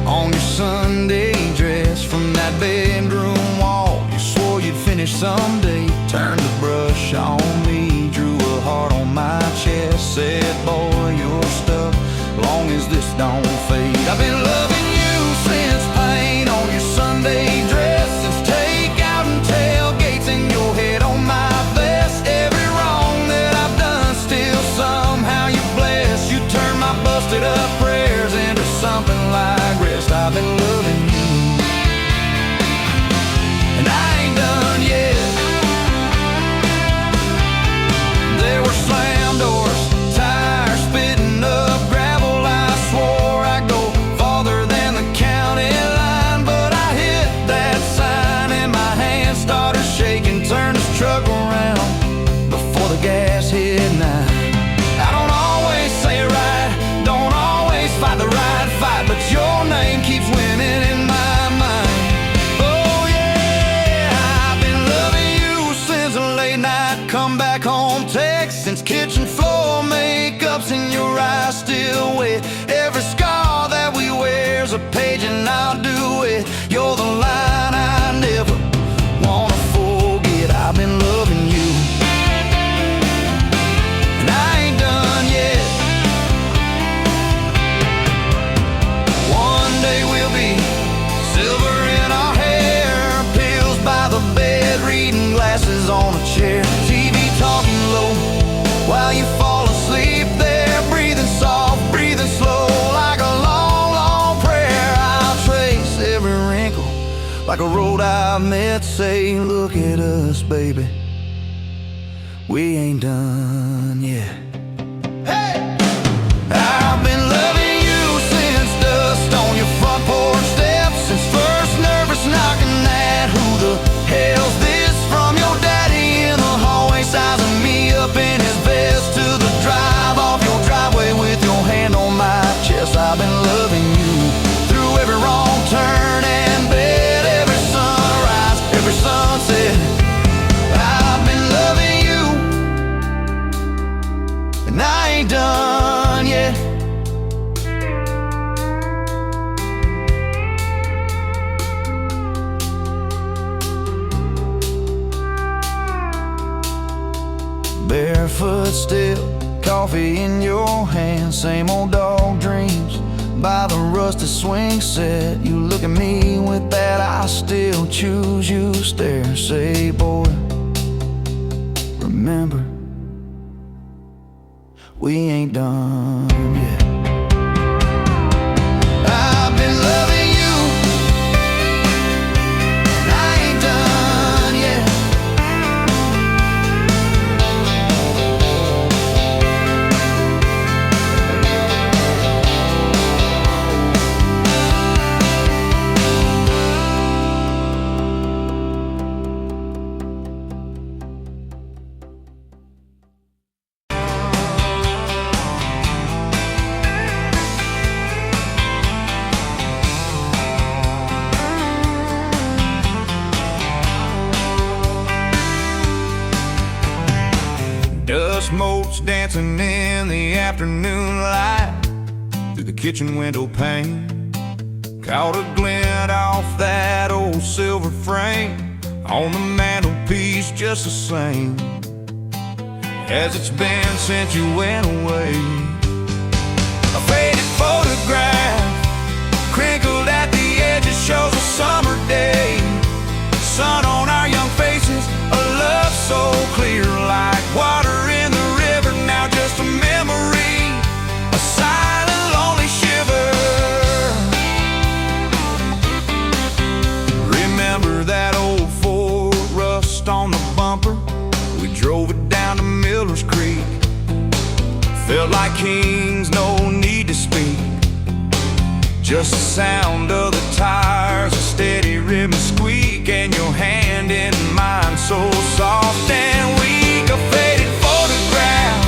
on your Sunday dress from that bedroom wall. You swore you'd finish someday. Turned the brush on me, drew a heart on my chest, said, boy, you're stuck long as this don't fade. I've been loving you since paint on your Sunday dress, since takeout and tailgates in your head on my vest. Every wrong that I've done, still somehow you bless. You turn my busted up prayers into something like rest. I've been loving you, and I ain't done yet. There were slam doors, tires spitting up gravel. I swore I'd go farther than like a road I met, say, look at us, baby, we ain't done yet. Hey! I've been loving you since dust on your front porch steps, since first nervous knocking at who the hell's this, from your daddy in the hallway sizing me up in his vest, to the drive off your driveway with your hand on my chest. I've been loving you through every wrong turn and bed, every sunrise, every sunset. I've been loving you, and I ain't done yet. Barefoot still, coffee in your hand, same old dog dreams by the rusted swing set. You look at me with that I still choose you stare, say, boy, remember, we ain't done yet. I've been loving you, and I ain't done yet. Dust motes dancing in the afternoon light through the kitchen window pane. Caught a glint off that old silver frame on the mantelpiece, just the same as it's been since you went away. A faded photograph crinkled at the edges shows a summer day. Sun on our young faces, a love so clear like water in the river, now just a memory, a silent lonely shiver. Remember that old Ford, rust on the bumper, we drove it down to Miller's Creek. Felt like kings, no need to speak, just the sound of the tires, a steady rhythm squeak, and your hand in mine so soft and weak. A faded photograph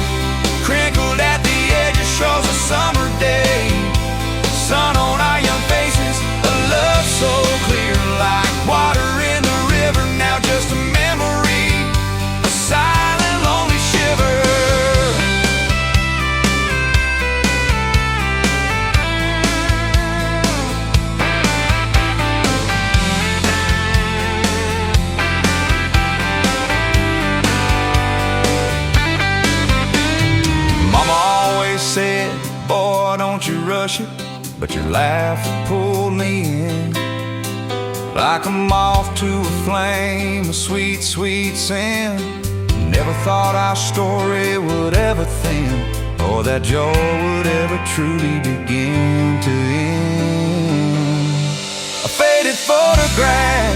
crinkled at the edges shows a summer day. Sun on our young faces, a love so clear like water in the river, now just a memory, a silent lonely shiver. Said, boy, don't you rush it, but your laugh pulled me in like a moth to a flame, a sweet, sweet sin. Never thought our story would ever thin, or that joy would ever truly begin to end. A faded photograph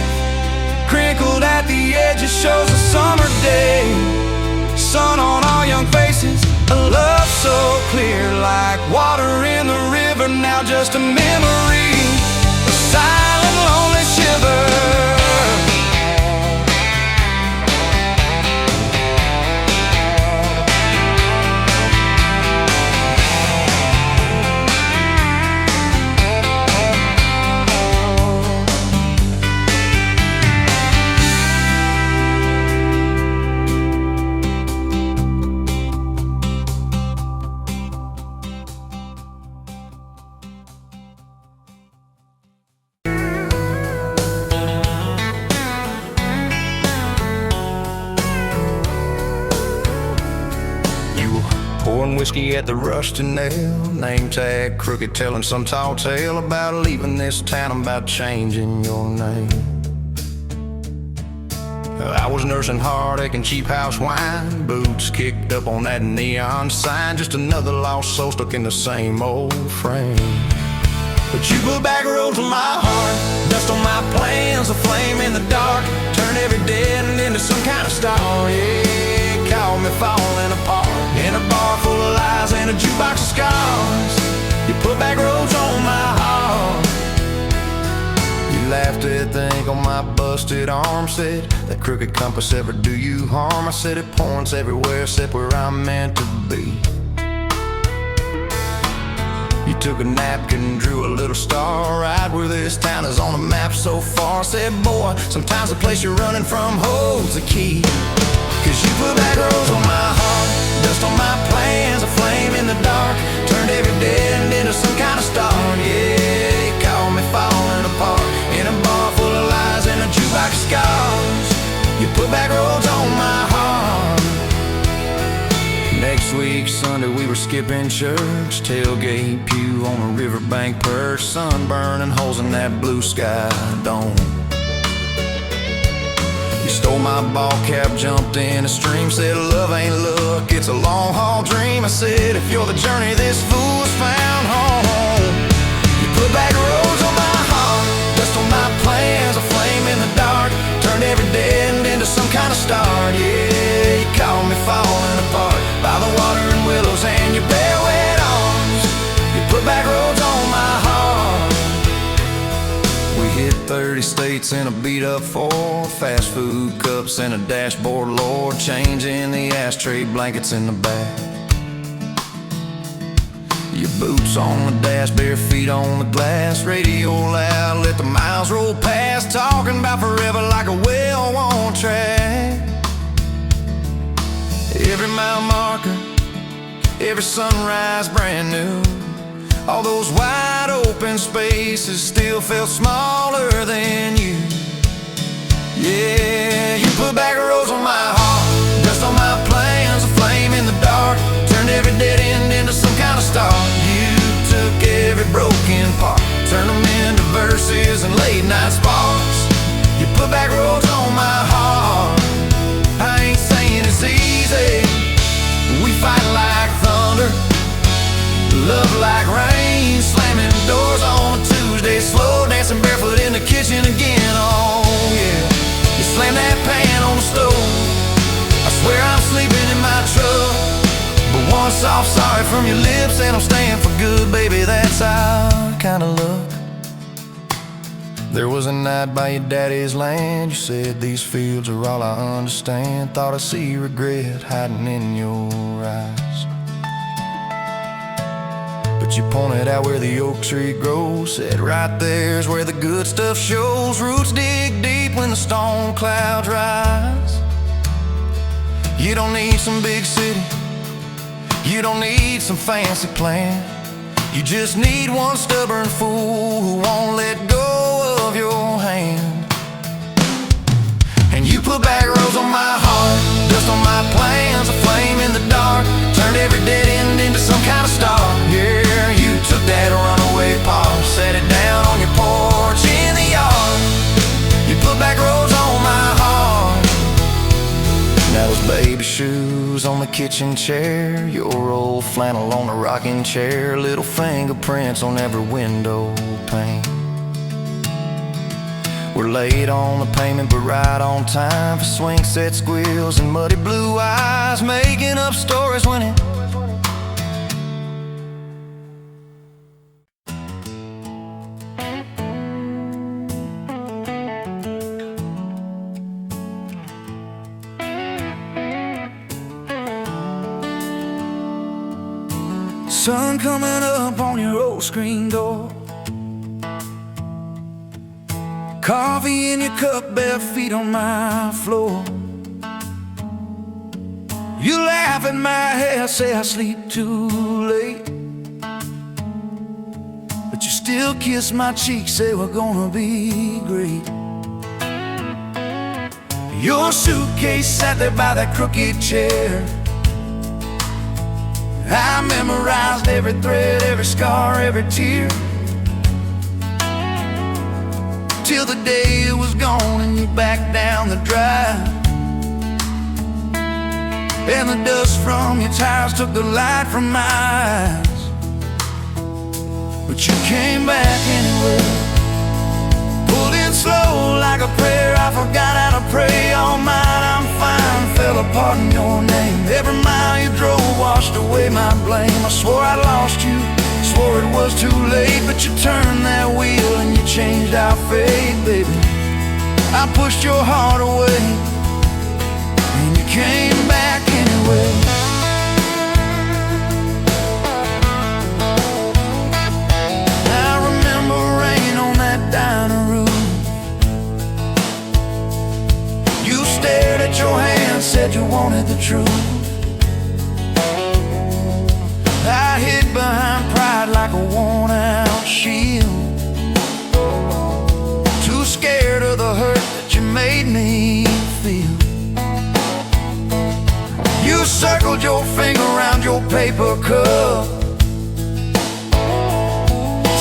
crinkled at the edges shows a summer day. Sun on our young faces, a love so clear like water in the river, now just a memory, a silent lonely shiver. Pouring whiskey at the rusty nail, name tag crooked, telling some tall tale about leaving this town, about changing your name. I was nursing heartache and cheap house wine, boots kicked up on that neon sign, just another lost soul stuck in the same old frame. But you put back roads on my heart, dust on my plans, a flame in the dark. Turn every dead end into some kind of star. Yeah, call me falling apart in a bar full of lies and a jukebox of scars. You put back roads on my heart. You laughed at the ink on my busted arm. Said that crooked compass ever do you harm. I said it points everywhere except where I'm meant to be. You took a napkin and drew a little star right where this town is on the map so far. Said, boy, sometimes the place you're running from holds the key. Cause you put back roads on my heart, dust on my plans, a flame in the dark. Turned every dead end into some kind of star. Yeah, you called me falling apart in a bar full of lies and a jukebox of scars. You put back roads on my heart. Next week, Sunday, we were skipping church. Tailgate pew on a riverbank perch. Sun burning holes in that blue sky dome. You stole my ball cap, jumped in a stream. Said love ain't luck, it's a long haul dream. I said if you're the journey, this fool's found home. You put back roads on my heart, dust on my plans, a flame in the dark. Turned every dead end into some kind of star. Yeah, you called me falling apart by the water and willows and your bare wet arms. You put back roads on my heart. We hit 30 states in a beat-up Ford, fast food cups and a dashboard, Lord. Changing the ashtray, blankets in the back. Your boots on the dash, bare feet on the glass. Radio loud, let the miles roll past. Talking about forever like a well-worn track. Every mile marker, every sunrise brand new. All those wide open spaces still felt smaller than you. Yeah, you put back roads on my heart, dust on my plans, a flame in the dark. Turned every dead end into some kind of star. You took every broken part, turned them into verses and late night sparks. You put back roads on my heart. I ain't saying it's easy. We fight like thunder, love like rain, slamming doors on a Tuesday, slow dancing barefoot in the kitchen again. Oh yeah, you slam that pan on the stove. I swear I'm sleeping in my truck, but one soft sorry from your lips and I'm staying for good, baby. That's our kind of luck. There was a night by your daddy's land. You said these fields are all I understand. Thought I see regret hiding in your eyes. But you pointed out where the oak tree grows. Said right there's where the good stuff shows. Roots dig deep when the storm clouds rise. You don't need some big city, you don't need some fancy plan. You just need one stubborn fool who won't let go of your hand. And you put back roads on my heart, dust on my plans, a flame in the dark. Turned every dead end into some kind of star. Yeah, you took that runaway paw, set it down on your porch in the yard. You put back roads on my heart. Now those baby shoes on the kitchen chair, your old flannel on the rocking chair, little fingerprints on every window pane. We're late on the payment but right on time for swing set squeals and muddy blue eyes, making up stories when it sun coming up on your old screen door. Coffee in your cup, bare feet on my floor. You laugh at my hair, say I sleep too late, but you still kiss my cheek, say we're gonna be great. Your suitcase sat there by that crooked chair. I memorized every thread, every scar, every tear, till the day it was gone and you backed down the drive. And the dust from your tires took the light from my eyes. but you came back anyway. Pulled in slow like a prayer, I forgot how to pray. All mine, I'm fine, fell apart in your name. Every mile you drove washed away my blame. I swore I lost you, swore it was too late, but you turned that wheel and you changed our fate, baby. I pushed your heart away, and you came back anyway. I remember rain on that dining room. You stared at your hand, said you wanted the truth. I hid behind pride like a worn-out shield, too scared of the hurt that you made me feel. You circled your finger around your paper cup,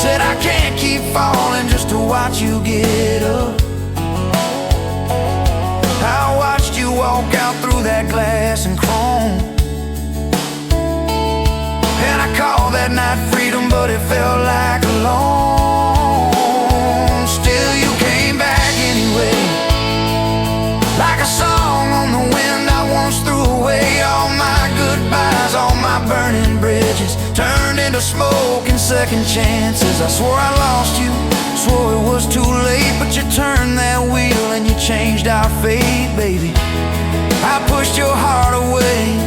said I can't keep falling just to watch you get up. I watched you walk out through that glass and chrome, and I called that night freedom, but it felt like alone. Still you came back anyway, like a song on the wind I once threw away. All my goodbyes, all my burning bridges turned into smoke and second chances. I swore I lost you, swore it was too late, but you turned that wheel and you changed our fate, baby. I pushed your heart away,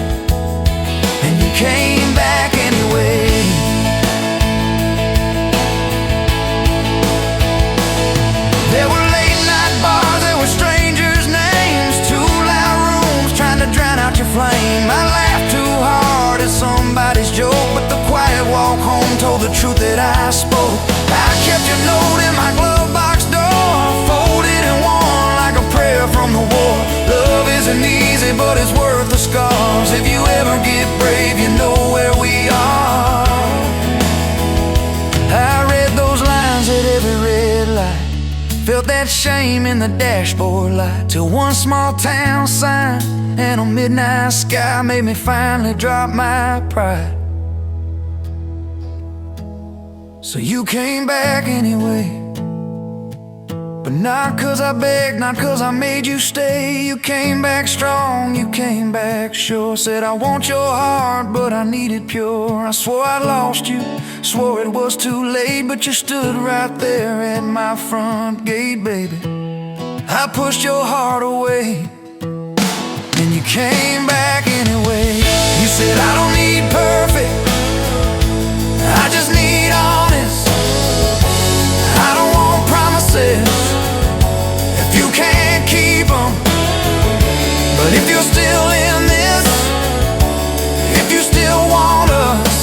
and you came back anyway. There were late night bars, there were strangers' names, too loud rooms trying to drown out your flame. I laughed too hard at somebody's joke, but the quiet walk home told the truth that I spoke. I kept your note in my glove box door, folded and worn like a prayer from the war. Love isn't easy, but it's worth the scars. If you ever get brave, you know where we are. I read those lines at every red light, felt that shame in the dashboard light, till one small town sign and a midnight sky made me finally drop my pride. So you came back anyway, but not 'cause I begged, not 'cause I made you stay. You came back strong, you came back sure. Said I want your heart, but I need it pure. I swore I lost you, swore it was too late, but you stood right there at my front gate, baby. I pushed your heart away, and you came back anyway. You said I don't need perfect, I just need honest. I don't want promises if you can't keep them. But if you're still in this, if you still want us,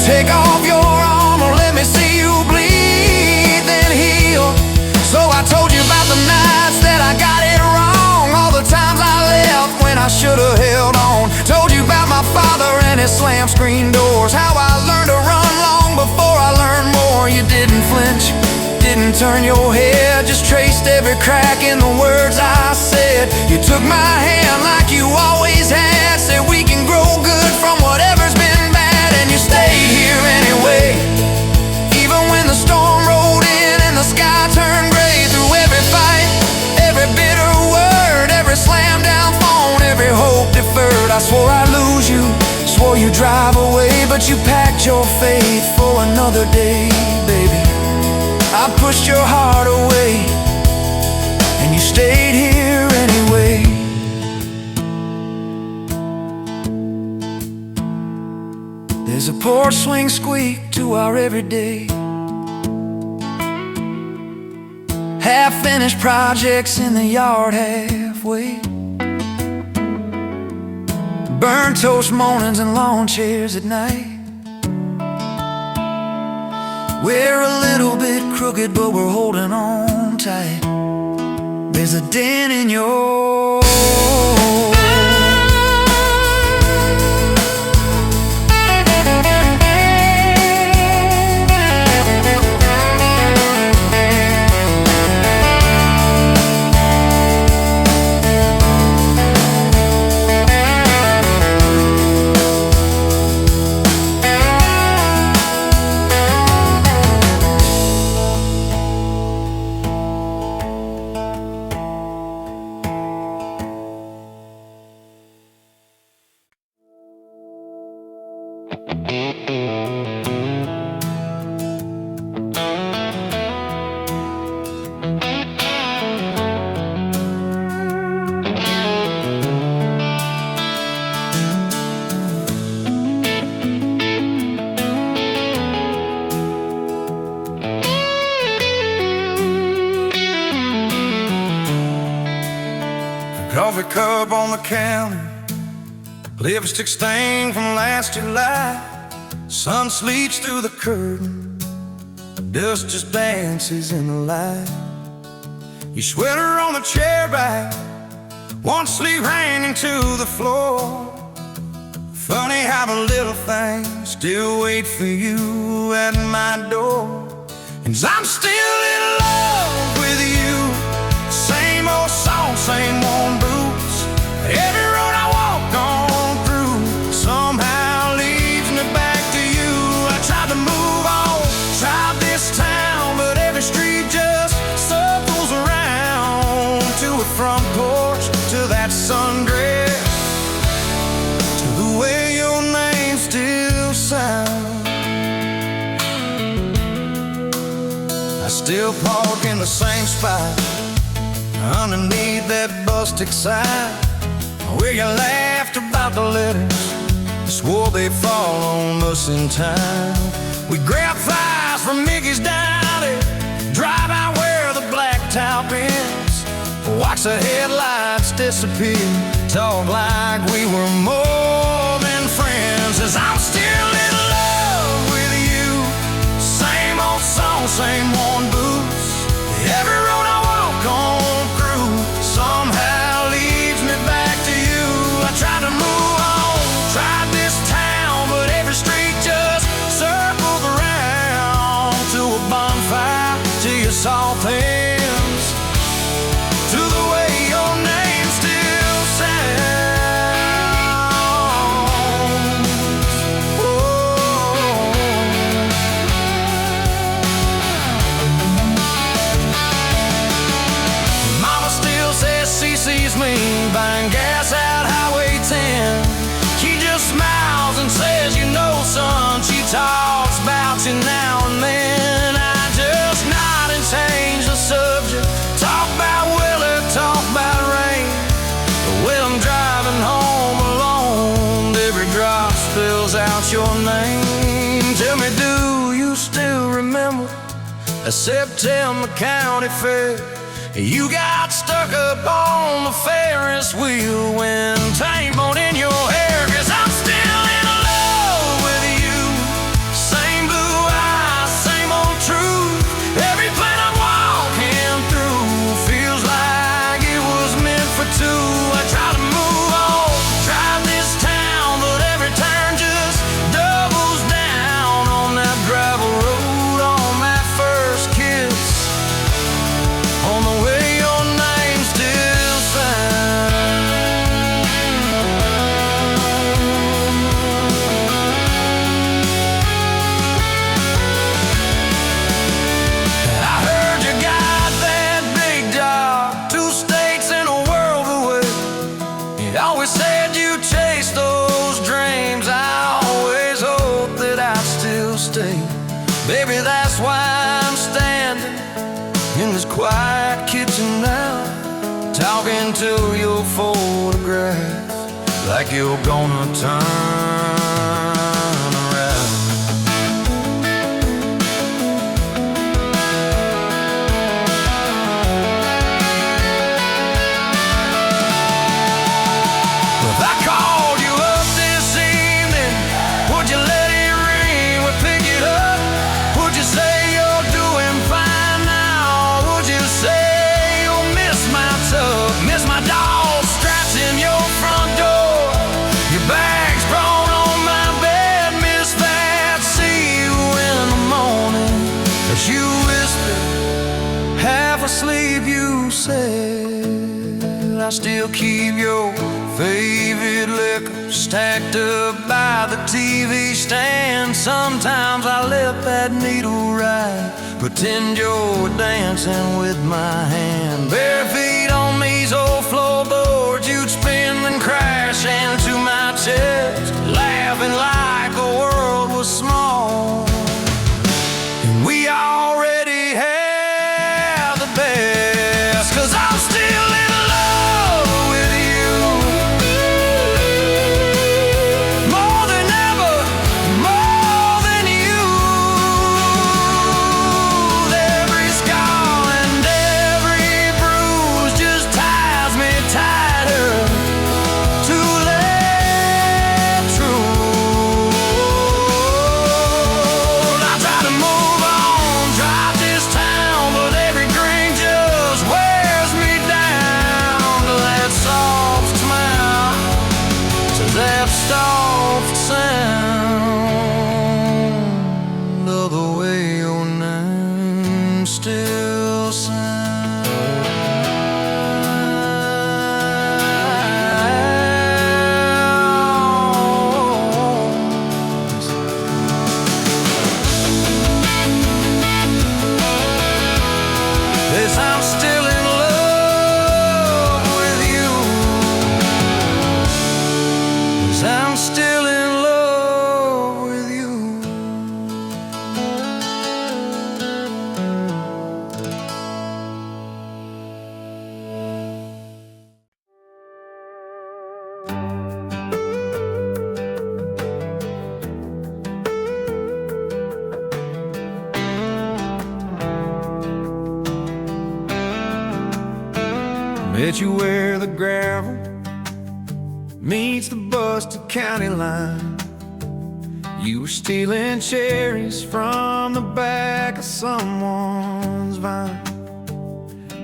take off your armor, let me see you bleed, then heal. So I told you about the nights that I got it wrong, all the times I left when I should've held on. Told you about my father and his slam screen doors, how I learned to run long before I learned more. You didn't flinch, didn't turn your head, just traced every crack in the words I said. You took my hand like you always had, said we can grow good from whatever's been bad, and you stayed here anyway. Even when the storm rolled in and the sky turned gray, through every fight, every bitter word, every slam down phone, every hope deferred. I swore I'd lose you, swore you'd drive away, but you packed your faith for another day, baby. I pushed your heart away, and you stayed here anyway. There's a porch swing squeak to our everyday, half-finished projects in the yard halfway, burnt toast mornings and lawn chairs at night. We're a little bit crooked, but we're holding on tight. There's a dent in your Coffee cup on the counter, lipstick stain from last July. Sun sleeps through the curtain, dust just dances in the light. Your sweater on the chair back, one sleeve hanging to the floor. Funny how the little things still wait for you at my door. And I'm still in love with you. Same old song, same worn boots. Every road I walk on through somehow leads me back to you. I tried to move on, tried this town, but every street just circles around. To a front porch, to that sundress, to the way your name still sounds. I still park in the same spot, underneath that busted sign, where you laughed about the letters, swore they'd fall on us in time. We grab flies from Mickey's Dowdy, drive out where the blacktop ends, watch the headlights disappear, talk like we were more than friends. As I'm still in love with you, same old song, same worn boots. Every road I walk on somehow leads me back to you. I tried to move on, tried this town, but every street just circles around. To a bonfire, to your soft hands, to the way your name still sounds. Oh. Mama still says she sees me buying gas out Highway 10. She just smiles and says, you know, son, she talks about you now and then. I just nod and change the subject, talk about weather, talk about rain. But when I'm driving home alone, every drop spills out your name. Tell me, do you still remember a September County Fair? You got stuck up on the Ferris wheel when time bone in your hair. 'Cause I'm still in love with you. Same blue eyes, same old truth. Every plane I'm walking through feels like it was meant for two. I try to move on, drive this town, but every turn just doubles down on that gravel road, on that first kiss, on the way your name still sounds. I heard you got that big job, 2 states and a world away. You always said you chased those dreams. I always hoped that I'd still stay. Baby, that's why I'm standing in this quiet kitchen now, talking to your photograph like you're gonna turn around. If I called you up this evening, would you let it ring? Would pick it up? Would you say you're doing fine now? Would you say you'll miss my tub, miss my dog scratching your front door? Your bags brought on my bed, miss that. See you in the morning as you whisper, half asleep, you said. I still keep your favorite liquor stacked up by the TV stand. Sometimes I let that needle ride, pretend you're dancing with my hand. Bare feet on these old floorboards, you'd spin and crash into my chest, laughing like the world Met you where the gravel meets the busted county line. You were stealing cherries from the back of someone's vine.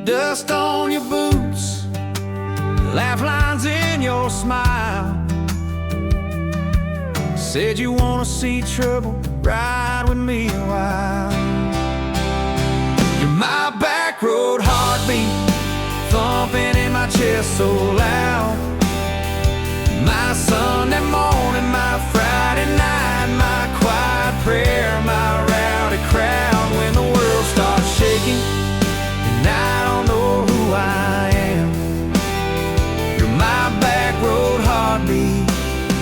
Dust on your boots, laugh lines in your smile. Said you wanna see trouble, ride with me a while. You're my back road heartbeat, thumping in my chest so loud. My Sunday morning, my Friday night, my quiet prayer, my rowdy crowd. When the world starts shaking and I don't know who I am, you're my back road heartbeat,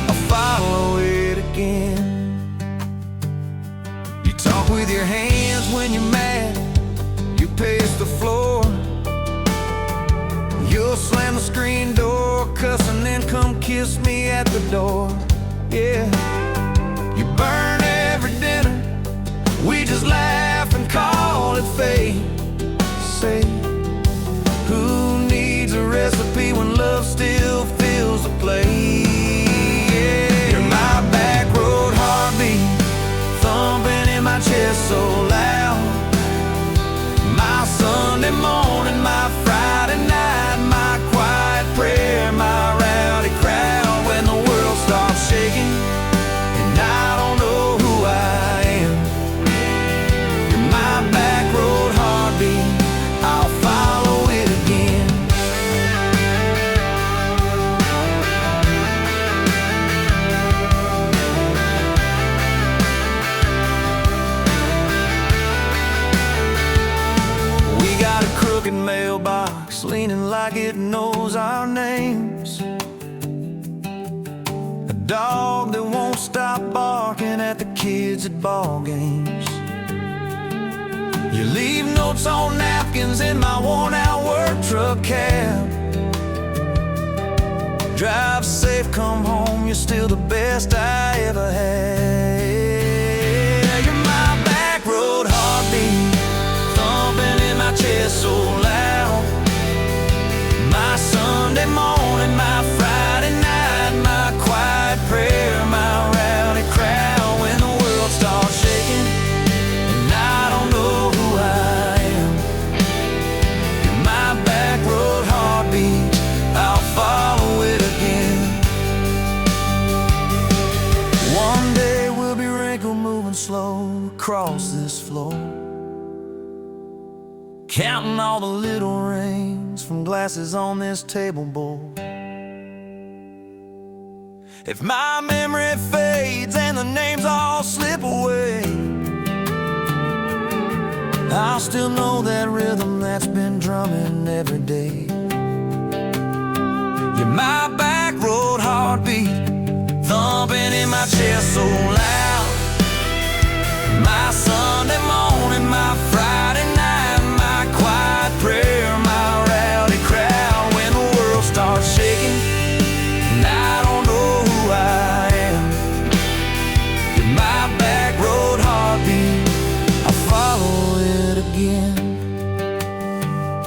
I'll follow it again. You talk with your hands when you're mad, you pace the floor. You'll slam the screen door, cuss, and then come kiss me at the door. Yeah, you burn every dinner, we just laugh and call it fate. Say, who needs a recipe when love still fills the plate? Yeah, you're my back road heartbeat, thumping in my chest so loud. My Sunday morning, my Friday night, my quiet prayer, my rowdy crowd. When the world starts shaking and I don't know who I am, you're my back road heartbeat, I'll follow it again. We got a crooked mailbox leaning like it knows our names, a dog that won't stop barking at the kids at ball games. You leave notes on napkins in my worn-out work truck cab. Drive safe, come home, you're still the best I ever had. You're my back road heartbeat, thumping in my chest so loud. My Sunday morning, my Friday night, my quiet prayer, my rowdy crowd. When the world starts shaking and I don't know who I am, you're my back road heartbeat, I'll follow it again. One day we'll be wrinkled, moving slow across this floor, counting all the little rings from glasses on this table board. If my memory fades and the names all slip away, I'll still know that rhythm that's been drumming every day. You're my back road heartbeat, thumping in my chest so loud. My Sunday morning, my Friday night, my quiet prayer, my rowdy crowd. When the world starts shaking and I don't know who I am, you're my back road heartbeat, I'll follow it again.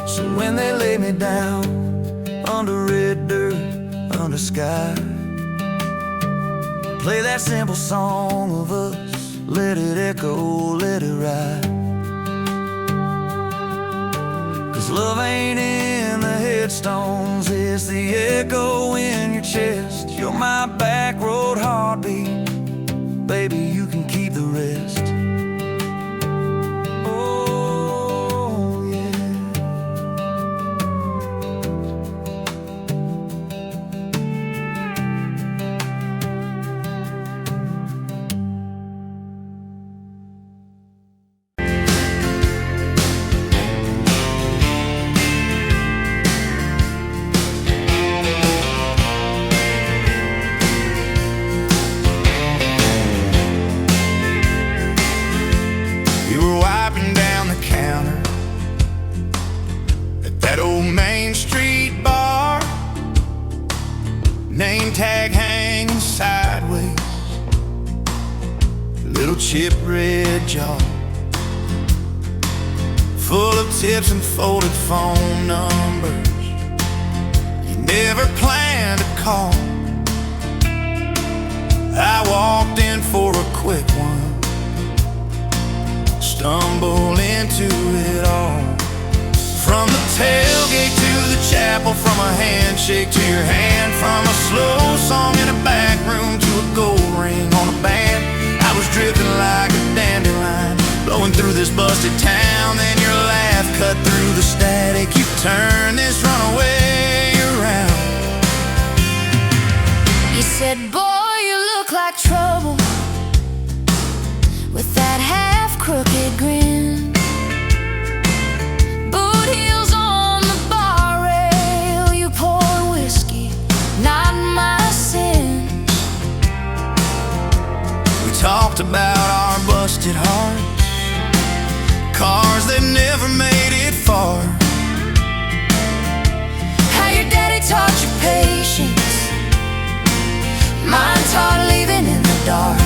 So when they lay me down under red dirt, under sky, play that simple song of us, let it echo, let it ride. 'Cause love ain't in the headstones, it's the echo in your chest. You're my back road heartbeat, baby, you can keep the rest. Oh, yeah. Name tag hanging sideways, little chip red jar full of tips and folded phone numbers. never planned to call. I walked in for a quick one, stumbled into it all. From the tailgate to the chapel, from a handshake to your hand, from a slow song in a back room to a gold ring on a band. I was drifting like a dandelion, blowing through this busted town. Then your laugh cut through the static. You turned this runaway around. You said, boy, you look like trouble, with that half-crooked grin. Boot heels on the bar rail, you pour whiskey, not my sins. We talked about our busted hearts, cars that never made it far. How your daddy taught you patience, mine taught leaving in the dark.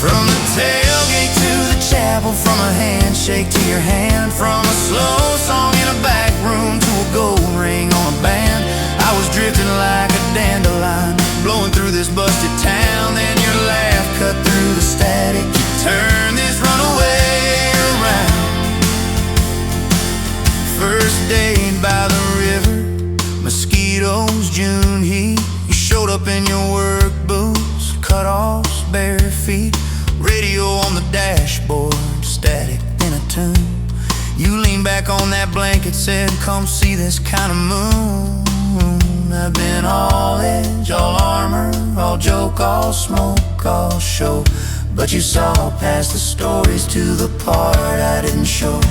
From the tailgate to the chapel, from a handshake to your hand, from a slow song in a back room to a gold ring on a band. I was drifting like a dandelion, blowing through this busted town. Then your laugh cut through the static. You turned this runaway around. First date by the river, mosquitoes, June heat. You showed up in your work boots, cut-offs, bare feet. Radio on the dashboard, static in a tune. You leaned back on that blanket, said, come see this kind of moon. I've been all edge, all armor, all joke, all smoke, all show. But you saw past the stories to the part I didn't show.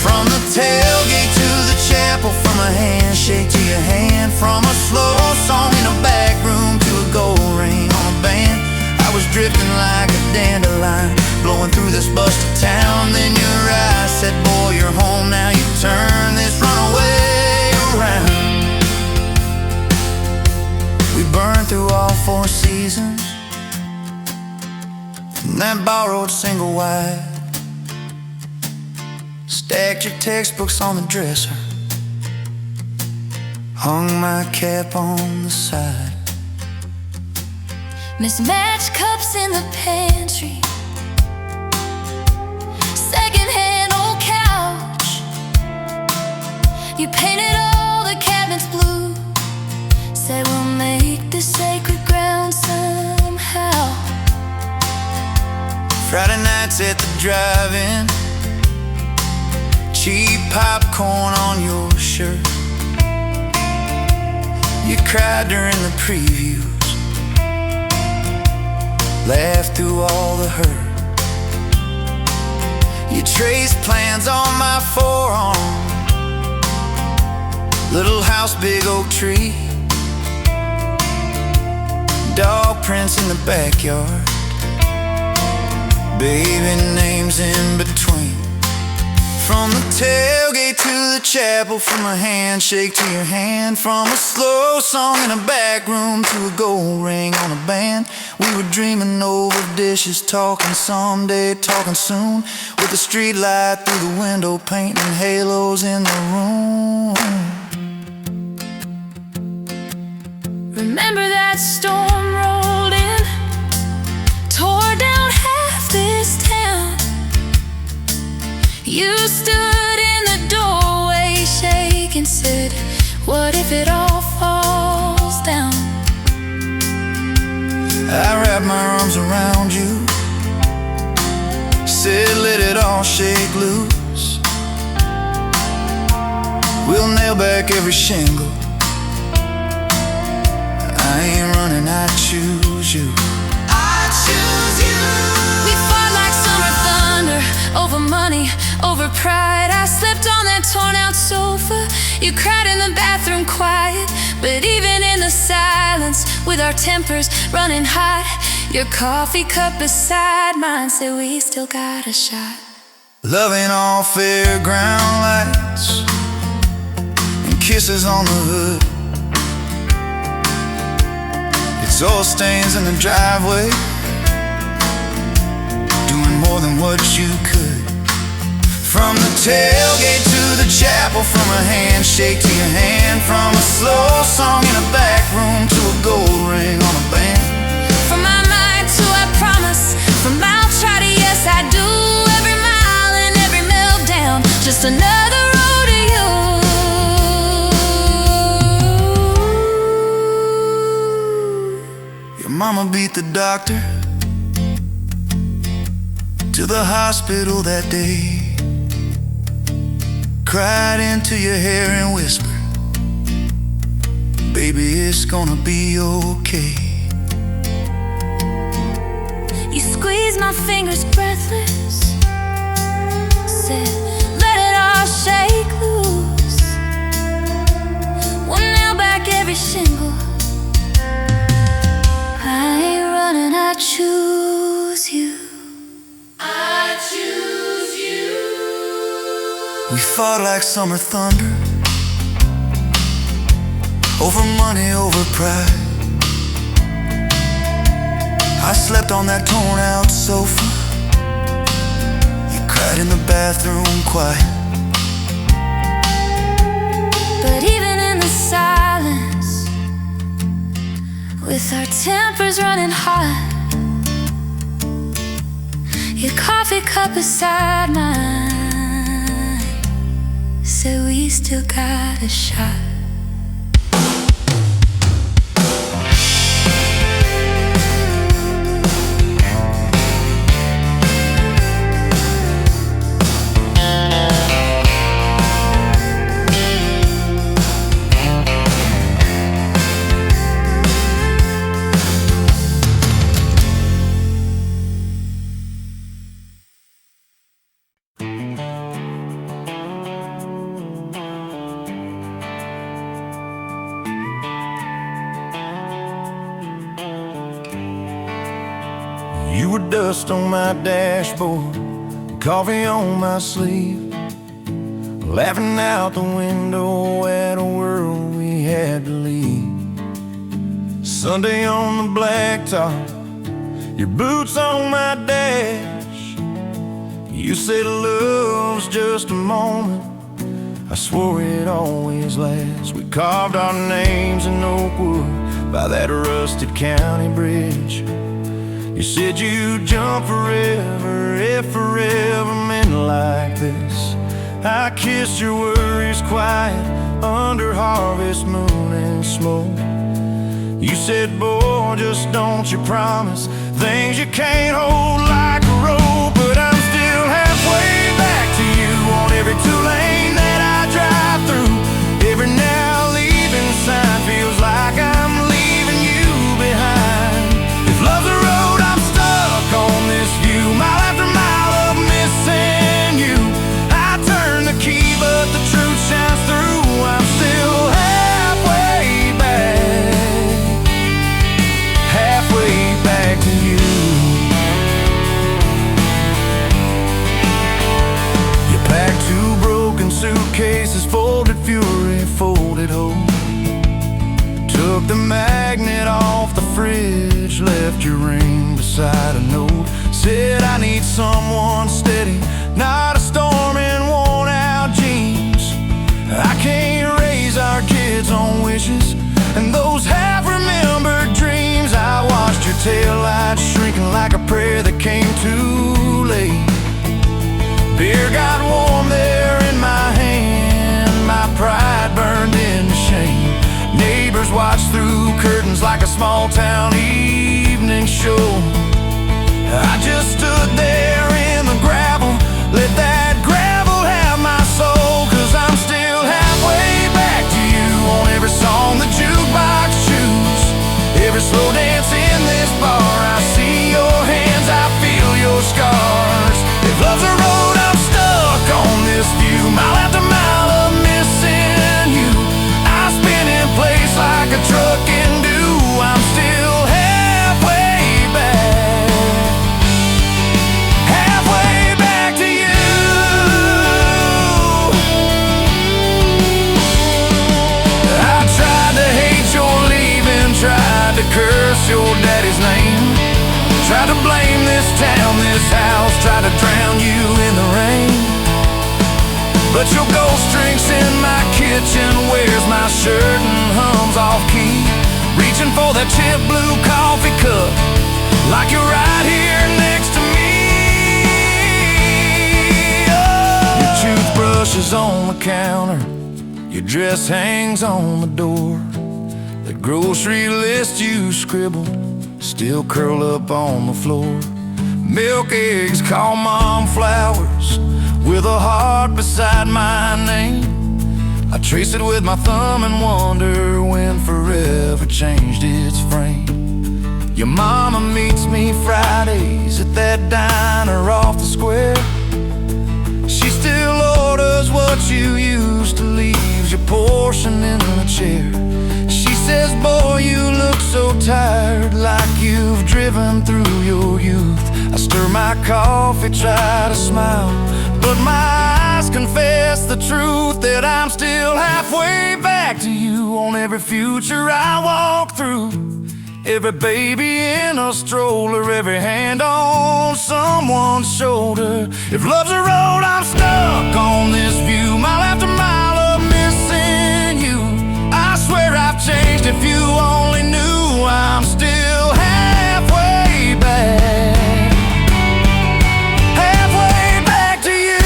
From the tailgate to the chapel, from a handshake to your hand, from a slow song in a back room to a gold ring on a band. I was drifting like a dandelion, blowing through this busted town. Then your eyes said, boy, you're home now. You turn this runaway around. We burned through all 4 seasons in that borrowed single wide. Stacked your textbooks on the dresser, hung my cap on the side. Mismatched cups in the pantry, secondhand old couch. You painted all the cabinets blue, said we'll make this sacred ground somehow. Friday nights at the drive-in, cheap popcorn on your shirt. You cried during the previews, laughed through all the hurt. You traced plans on my forearm, little house, big oak tree, dog prints in the backyard, baby names in between. From the tailgate to the chapel, from a handshake to your hand, from a slow song in a back room to a gold ring on a band. We were dreaming over dishes, talking someday, talking soon, with the street light through the window, painting halos in the room. Remember that storm rolled in, tore down half this town. You stood in the doorway, shaking, said, what if it all falls down? I wrapped my arms around you, said let it all shake loose. We'll nail back every shingle. I ain't running, I choose you. I choose you. We fought like summer thunder, over money, over pride. I slept on that torn out sofa. You cried in the bathroom quiet, but even in the silence, with our tempers running hot, your coffee cup beside mine said we still got a shot. Loving all fairground lights and kisses on the hood. It's oil stains in the driveway, doing more than what you could. From the tailgate to the chapel, from a handshake to your hand, from a slow song in a back room to a gold ring on a band. From my mind to a promise, from I'll try to yes I do, every mile and every meltdown, just another road to you. Your mama beat the doctor to the hospital that day, cried into your hair and whispered, baby, it's gonna be okay. You squeezed my fingers breathless, said, let it all shake loose. One nail back every shingle. I ain't running, I choose you. I choose you. We fought like summer thunder, over money, over pride. I slept on that torn out sofa, you cried in the bathroom quiet. But even in the silence, with our tempers running hot, your coffee cup beside mine said we still got a shot. You were dust on my dashboard, coffee on my sleeve, laughing out the window at a world we had to leave. Sunday on the blacktop, your boots on my dash. You said love's just a moment, I swore it always lasts. We carved our names in oak wood by that rusted county bridge. You said you'd jump forever if forever meant like this. I kissed your worries quiet under harvest moon and smoke. You said, boy, just don't you promise things you can't hold like a rope. But I'm still halfway back to you on every two-lane that I drive through. Every now leaving sign feels like I'm leaving you behind. If love's a road, I'm stuck on this view, mile after mile of missing you. I turn the key, but the truth shines through. I'm still halfway back to you. You packed 2 broken suitcases, folded fury, folded hope. Took the magnet off the fridge, left your ring beside a note. Said I need someone steady, not a storm in worn out jeans. I can't raise our kids on wishes and those half-remembered dreams. I watched your taillights shrinking like a prayer that came too late. Beer got warm there in my hand, my pride burned into shame. Neighbors watched through curtains like a small-town evening show. I just stood there in the gravel, let that gravel have my soul. 'Cause I'm still halfway back to you on every song the jukebox choose. Every slow dance in this bar, I see your hands, I feel your scars. If love's a road, I'm stuck on this view, mile after mile of missing you. I spin in place like a truck can do. I'm still halfway back to you. I tried to hate your leaving, tried to curse your daddy's name, tried to blame this town, this house, tried to drown you in the rain. But your ghost drinks in my kitchen, wears my shirt and hums off key, reaching for that chip blue coffee cup, like you're right here next to me. Oh. Your toothbrush is on the counter, your dress hangs on the door. The grocery list you scribbled still curl up on the floor. Milk, eggs, call mom flowers, with a heart beside my name. I trace it with my thumb and wonder when forever changed its frame. Your mama meets me Fridays at that diner off the square. She still orders what you used to, leaves your portion in the chair. She says, boy, you look so tired, like you've driven through your youth. I stir my coffee, try to smile, but my eyes confess the truth, that I'm still halfway back to you on every future I walk through. Every baby in a stroller, every hand on someone's shoulder. If love's a road, I'm stuck on this view, mile after mile of missing you. I swear I've changed, if you only knew. I'm still halfway back, halfway back to you.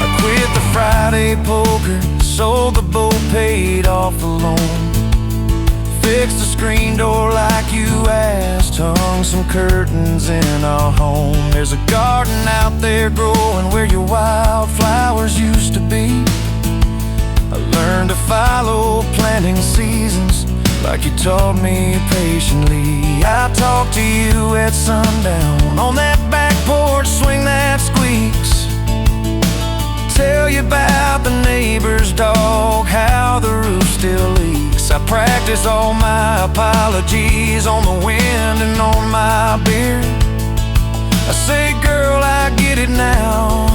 I quit the Friday poker, sold the boat, paid off the loan, fixed the screen door like you asked, hung some curtains in our home. There's a garden out there growing where your wildflowers used to be. I learned to follow planting seasons like you taught me patiently. I talk to you at sundown on that back porch, swing that squeaks, tell you about the neighbor's dog, how the roof still leaks. I practice all my apologies on the wind and on my beard. I say, girl, I get it now,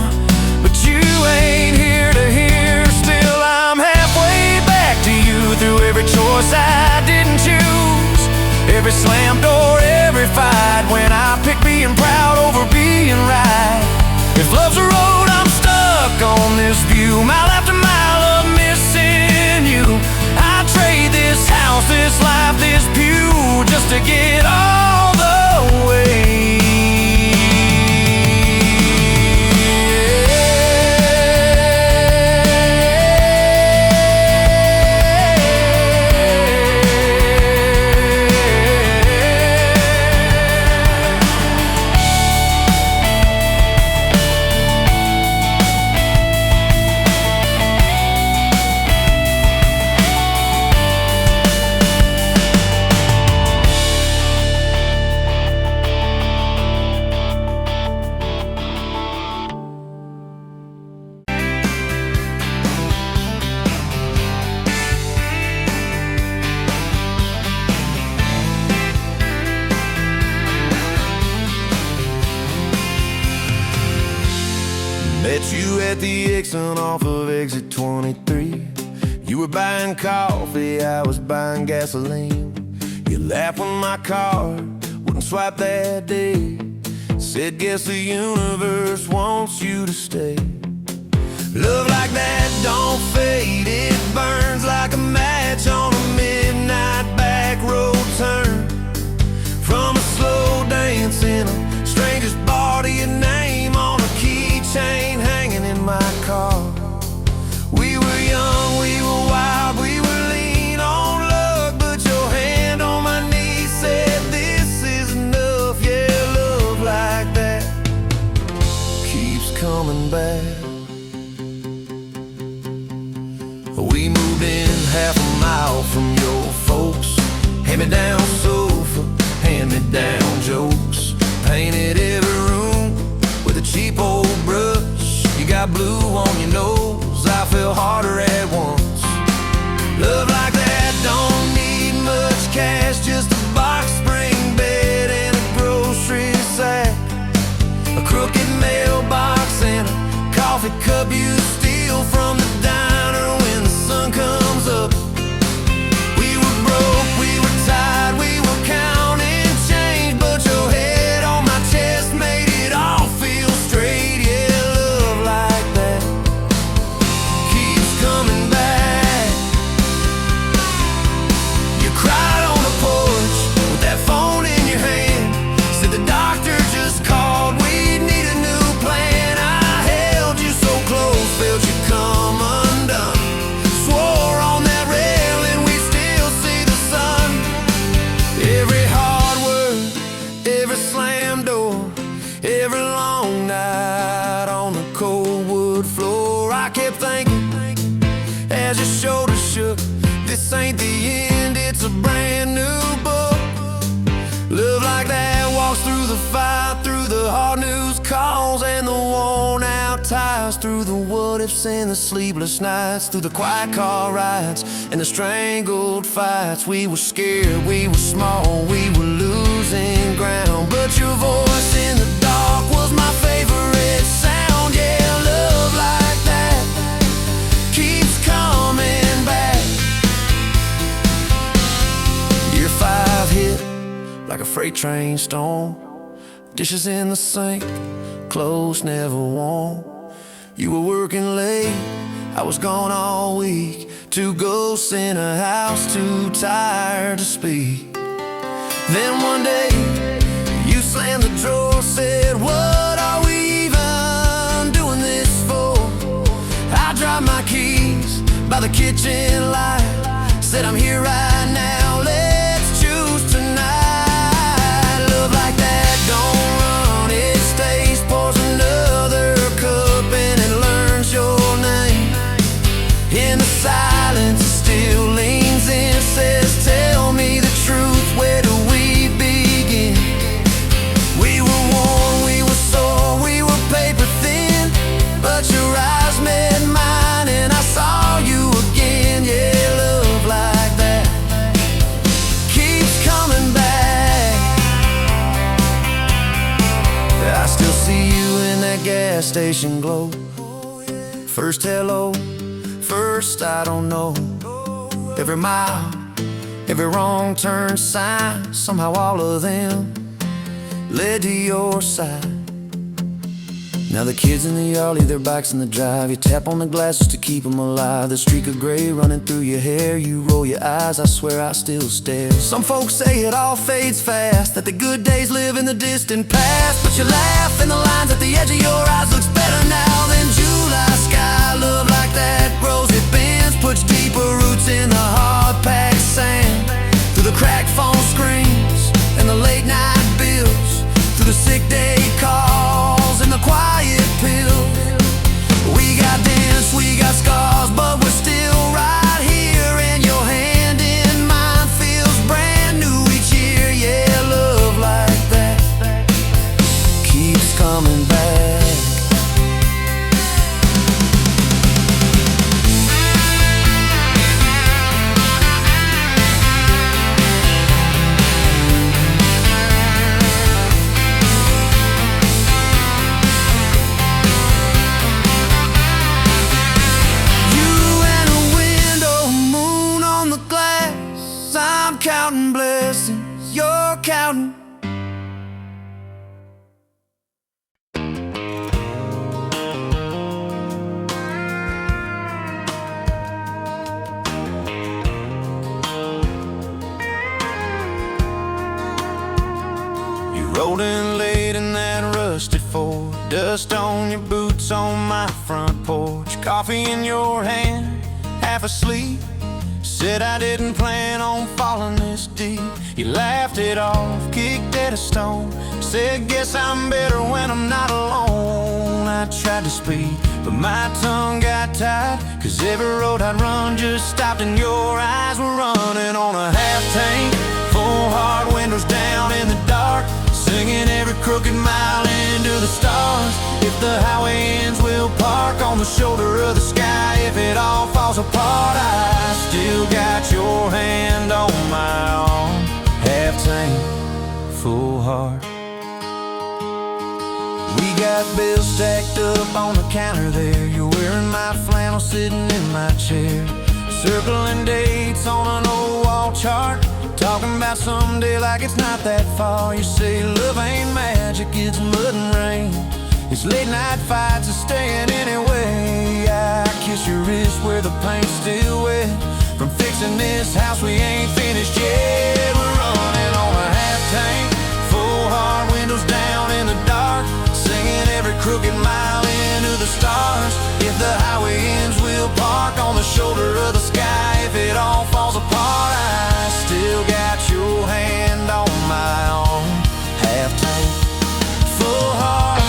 but you ain't here to hear. Still, I'm halfway back to you, through every choice I didn't choose, every slam door, every fight, when I pick being proud over being right. If love's a road, I'm stuck on this view, mile after mile of missing you. I trade this house, this life, this pew, just to get all the way. Met you at the Exxon off of exit 23. You were buying coffee, I was buying gasoline. You laughed when my card wouldn't swipe that day. Said, guess the universe wants you to stay. Love like that don't fade, it burns like a match on a midnight back road turn. From a slow dance in a stranger's bar to your name on a keychain hanging in my car. We were young, we were wild, we were lean on luck, but your hand on my knee said this is enough. Yeah, love like that keeps coming back. We moved in half a mile from your folks, hand-me-down sofa, hand-me-down jokes. Painted every room with a cheap old brush. You got blue on your nose, I fell harder at once. Love like that don't need much cash, just a box spring bed and a grocery sack, a crooked mailbox and a coffee cup you steal from the diner when the sun comes up. We were broke, we were tired, we were counting change, but your head on my chest made it all this ain't the end, it's a brand new book. Love like that walks through the fight, through the hard news calls and the worn out tires, through the what ifs and the sleepless nights, through the quiet car rides and the strangled fights. We were scared, we were small, we were losing ground, but your voice in the dark was my favorite sound. Yeah, love like that keeps coming back. Year 5 hit like a freight train storm. Dishes in the sink, clothes never warm. You were working late, I was gone all week. 2 ghosts in a house, too tired to speak. Then one day, you slammed the drawer, said, what are we even doing this for? I dropped my keys by the kitchen light, said I'm here right now, let's choose tonight. Love like that don't run, it stays, pours another cup and it learns your name. In the silence it still leans in, says tell me the truth, where do we begin? We were worn, we were sore, we were paper thin, but your eyes met mine and I saw you again. Yeah, love like that keeps coming back. I still see you in that gas station glow. First hello, first I don't know. Every mile, every wrong turn sign, somehow all of them led to your side. Now the kids in the yard leave their bikes in the drive. You tap on the glasses to keep them alive. The streak of gray running through your hair. You roll your eyes, I swear I still stare. Some folks say it all fades fast, that the good days live in the distant past, but you laugh and the lines at the edge of your eyes looks better now than July sky. Love like that grows, it bends, puts deeper roots in the hard-packed sand. Through the cracked phone screens and the late night bills, through the sick day calls and the quiet pills. We got dents, we got scars, but we're still right here, and your hand in mine feels brand new each year. Yeah, love like that keeps coming back. Counting blessings, you're counting. You rolled in late in that rusted Ford, dust on your boots on my front porch, coffee in your hand, half asleep. Said I didn't plan on falling this deep. You laughed it off, kicked at a stone, said guess I'm better when I'm not alone. I tried to speak, but my tongue got tied, 'cause every road I'd run just stopped and your eyes were running on a half tank, full hard windows down in the dark, singing every crooked mile into the stars. If the highway ends, we'll park on the shoulder of the sky. If it all falls apart, I still got your hand on my arm. Half tank, full heart. We got bills stacked up on the counter there. You're wearing my flannel, sitting in my chair, circling dates on an old wall chart, talking about someday like it's not that far. You say love ain't magic, it's mud and rain, it's late night fights and staying anyway. I kiss your wrist where the paint's still wet, from fixing this house we ain't finished yet. We're running on a half tank, full hard windows down in the dark, singing every crooked mile into the stars. If the highway ends, we'll park on the shoulder of the sky. If it all falls apart, I still got your hand on my arm. Half tank, full heart.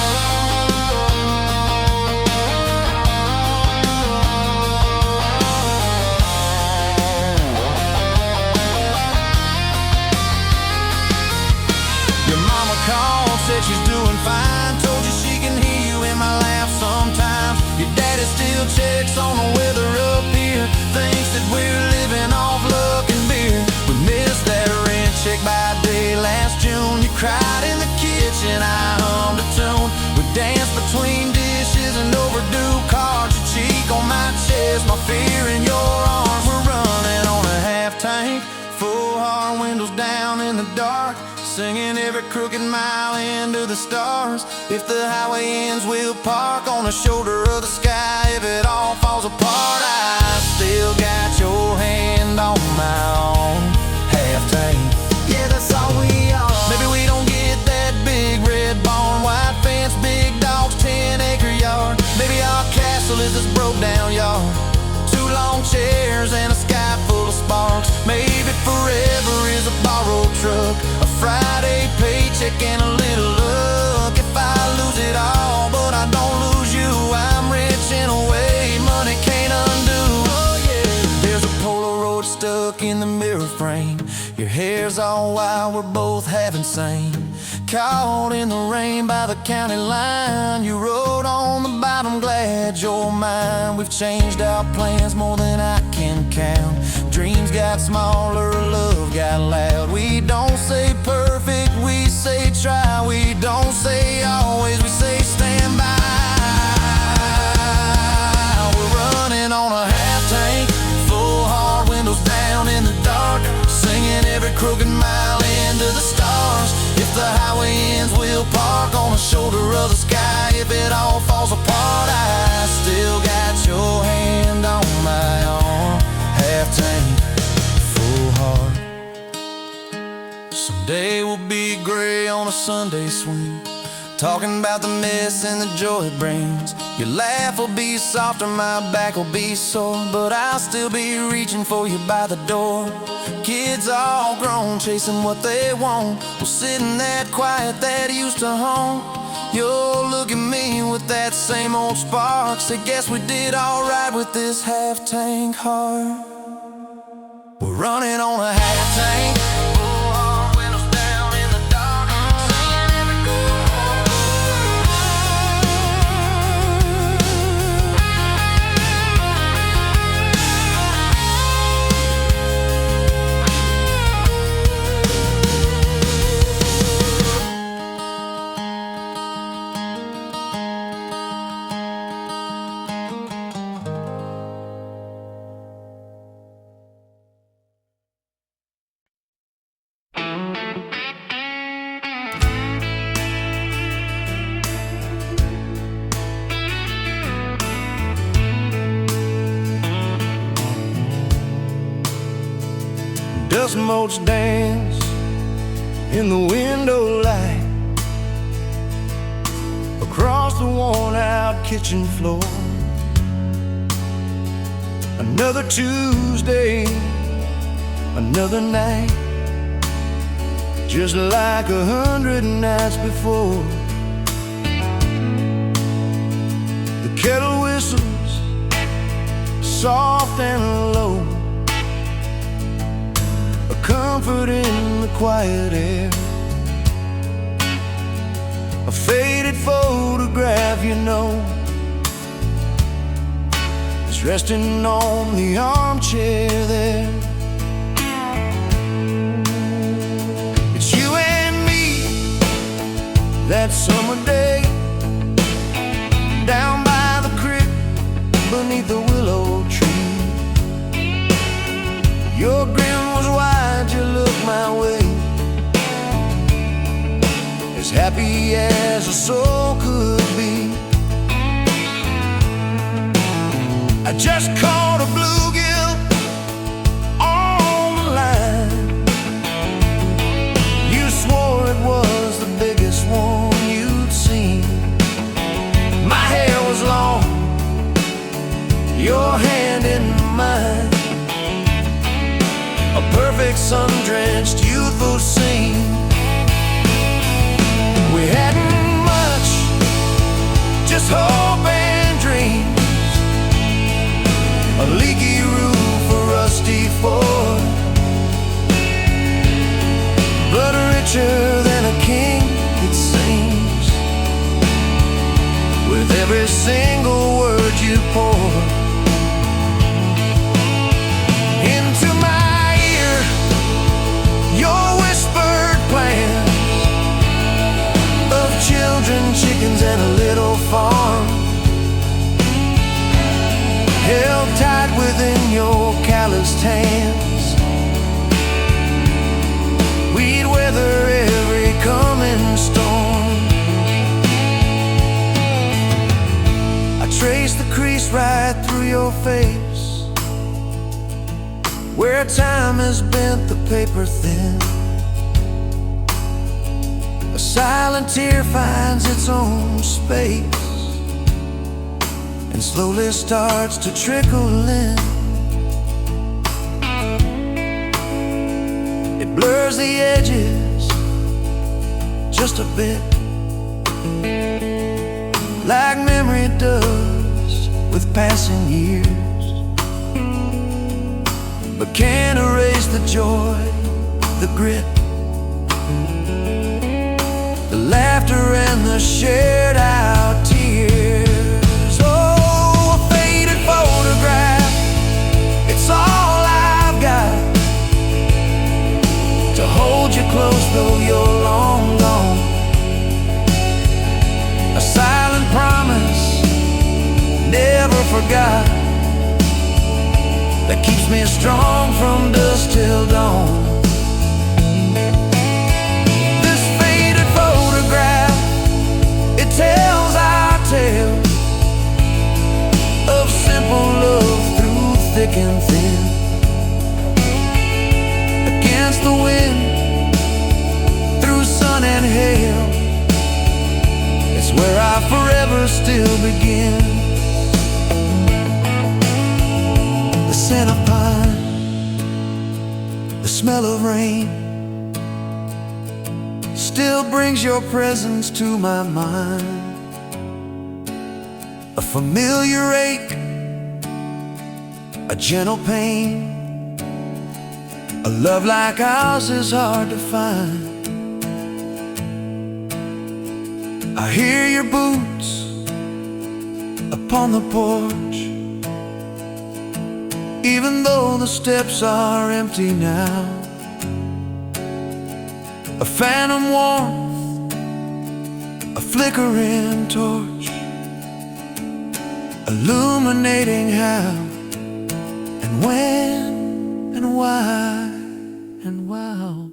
checks on the weather up here, thinks that we're living off luck and beer. We missed that rent check by day last June. You cried in the kitchen, I hummed a tune. We danced between dishes and overdue cards. Your cheek on my chest, my fear in your arms. We're running on a half tank, full hard windows down in the dark, singing every crooked mile into the stars. If the highway ends, we'll park on the shoulder of the sky. If it all falls apart, I still got your hand on my own half tank. Yeah, that's all we are. Maybe we don't get that big red barn, white fence, big dogs, 10-acre yard. Maybe our castle is this broke down yard, 2 long chairs and a sky full of sparks. Maybe forever is a borrowed truck, a Friday paycheck and a little luck. If I lose it all, but I don't lose you, I'm rich in a way money can't undo. Oh yeah. There's a Polaroid stuck in the mirror frame. Your hair's all wild, we're both half insane. Caught in the rain by the county line. You wrote on the bottom, glad you're mine. We've changed our plans more than I can count. Dreams got smaller, love got loud. We don't say perfect, we say try. We don't say always, we say stand by. We're running on a half tank, full hard windows down in the dark, singing every crooked mile into the stars. If the highway ends, we'll park on the shoulder of the sky. If it all falls apart, I still got your hand on my arm. Half tank, full heart. Someday we'll be gray on a Sunday swing, talking about the mess and the joy it brings. Your laugh will be softer, my back will be sore, but I'll still be reaching for you by the door. Kids all grown, chasing what they want. We'll sit in that quiet that used to haunt. You'll look at me with that same old spark, say guess we did alright with this half tank heart. We're running on a half tank, full hard windows down in the dark, singing every dust motes dance in the window light across the worn-out kitchen floor. Another Tuesday, another night, just like 100 nights before. The kettle whistles soft and low, a comfort in the quiet air. A faded photograph, you know, is resting on the armchair there. It's you and me that summer day, down by the creek beneath the willow tree. Your grin was wide, you looked my way, as happy as a soul could be. I just caught a bluegill on the line. You swore it was the biggest one you'd seen. My hair was long, your hand in mine, a perfect sun-drenched youthful scene. We hadn't much, just hope and dreams, a leaky roof, a rusty Ford, but richer than a king, it seems, with every single word you pour. hands. We'd weather every coming storm. I traced the crease right through your face, where time has bent the paper thin. A silent tear finds its own space and slowly starts to trickle in. It blurs the edges just a bit, like memory does with passing years, but can't erase the joy, the grit, the laughter and the shared out tears. Oh, a faded photograph, it's all I've got to hold you close though you're long gone. A silent promise, never forgot, that keeps me strong from dusk till dawn. This faded photograph, it tells our tale of simple love through thick and thin. Against the wind, through sun and hail, it's where I forever still begin. The scent of pine, the smell of rain, still brings your presence to my mind. A familiar ache, a gentle pain, a love like ours is hard to find. I hear your boots upon the porch, even though the steps are empty now. A phantom warmth, a flickering torch, illuminating how and when and why and wow.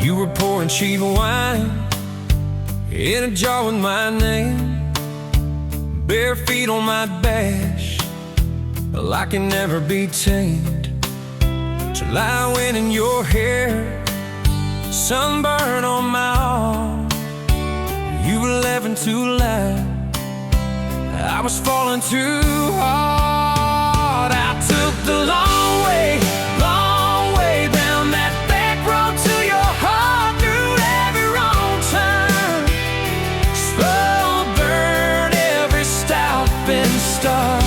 You were pouring cheap wine in a jar with my name, bare feet on my bash, well, I can never be tamed. July wind in your hair, sunburn on my arm. You were laughing too loud, I was falling too hard. I took the long way down that back road to your heart, through every wrong turn, slow burn every stop and start.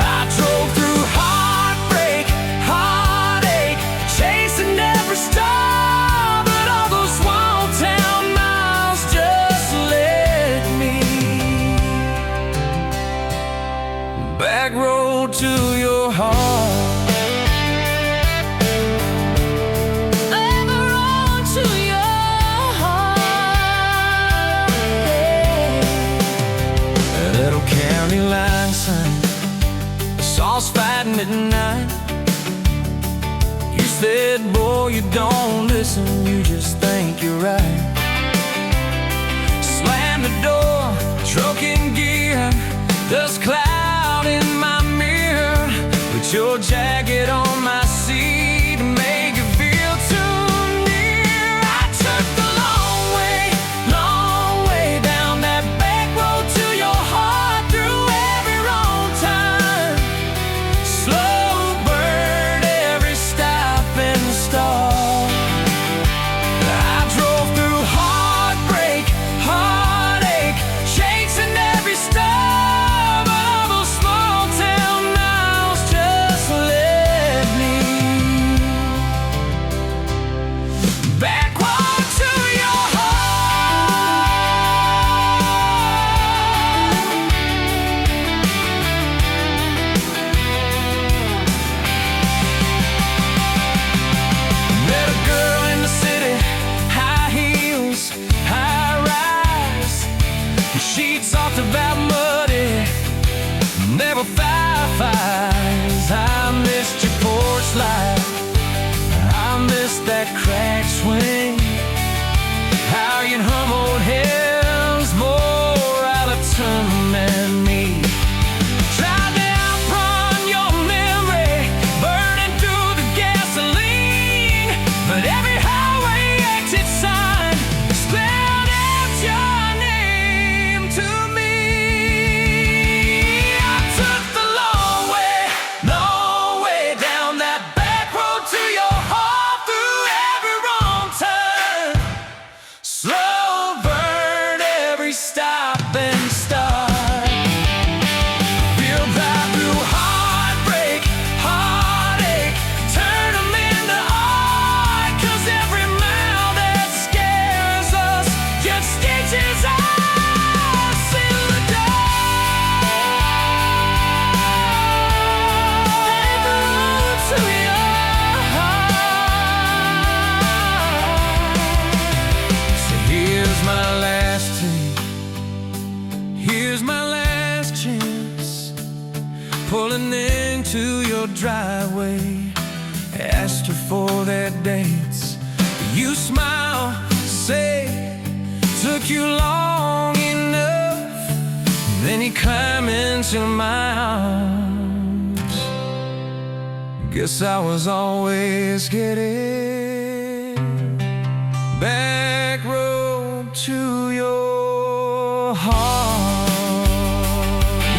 I drove through heartbreak, heartache, chasing every star, but all those small town miles just led me at night. You said, boy, you don't listen, you just think you're right. Slam the door, truck in gear, dust cloud in my mirror. Put your jacket on my seat to make it feel too near. I took the long way down that back road to your heart, through every wrong time. Slow burn every stop and start. I drove through heartbreak, heartache, chasing every star, but all those small town miles just led me backward to your heart. Met a girl in the city, high heels, high rise. She talked about muddy, never fireflies. I missed your porch light, I missed that crack swing. How you'd hum old hymns more out of tune than me. Tried to outrun your memory, burning through the gasoline, but every highway exit sign spelled out your name to me. I took the long way down that back road to your heart, through every wrong turn. Slow burn every stop and start. Feel right through heartbreak, heartache, turn 'em into art. 'Cause every mile that scares us just stitches us in the dark. To your heart. So here's my last take, here's my last chance. Pulling into your driveway, asked her for that dance. You smile, say, took you long enough. Then you climb into my arms. Guess I was always getting back road to your heart.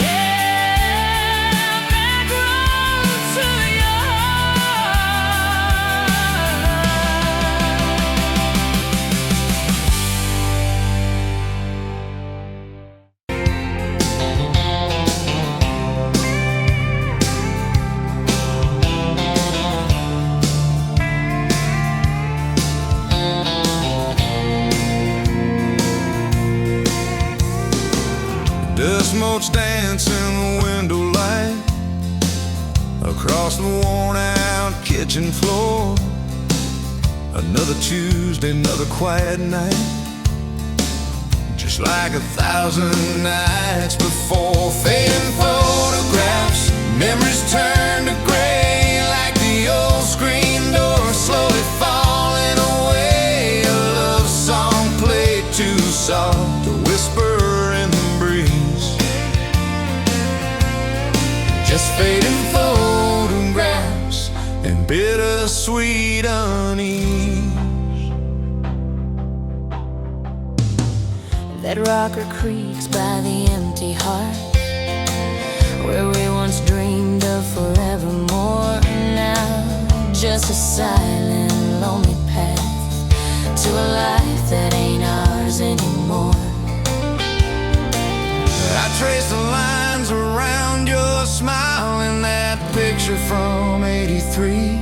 Yeah, back road to your Dust motes dance in the window light across the worn out kitchen floor. Another Tuesday, another quiet night, just like 1,000 nights before. Fading photographs, memories turn to gray, like the old screen door slowly falling away. A love song played too soft, a whisper in the breeze. Just fading photographs and bittersweet unease. That rocker creaks by the empty heart, where we once dreamed of forevermore. Now just a silent, lonely path to a life that ain't ours anymore. I trace the lines around your smile in that picture from '83.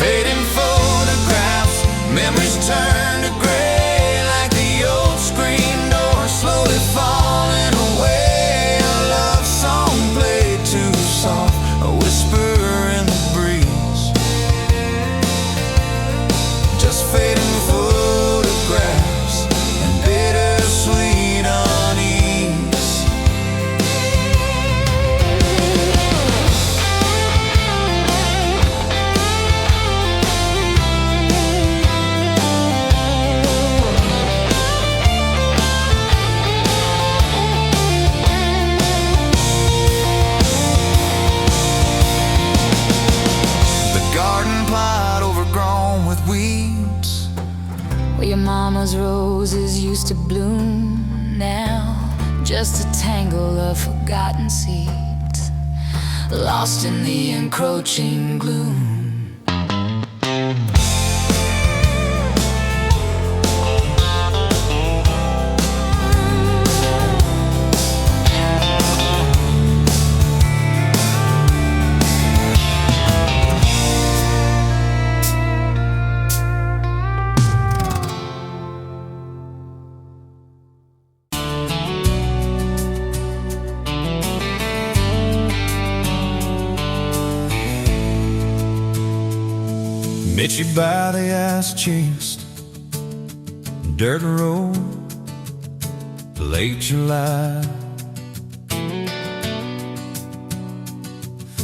Fading photographs, memories turn to gray, like the old screen door slowly falling away. A love song played too soft, a whisper in the breeze. Just fading photographs and bittersweet unease. mama's roses used to bloom, now just a tangle of forgotten seeds, lost in the encroaching gloom. Met you by the ice-chased dirt road, late July.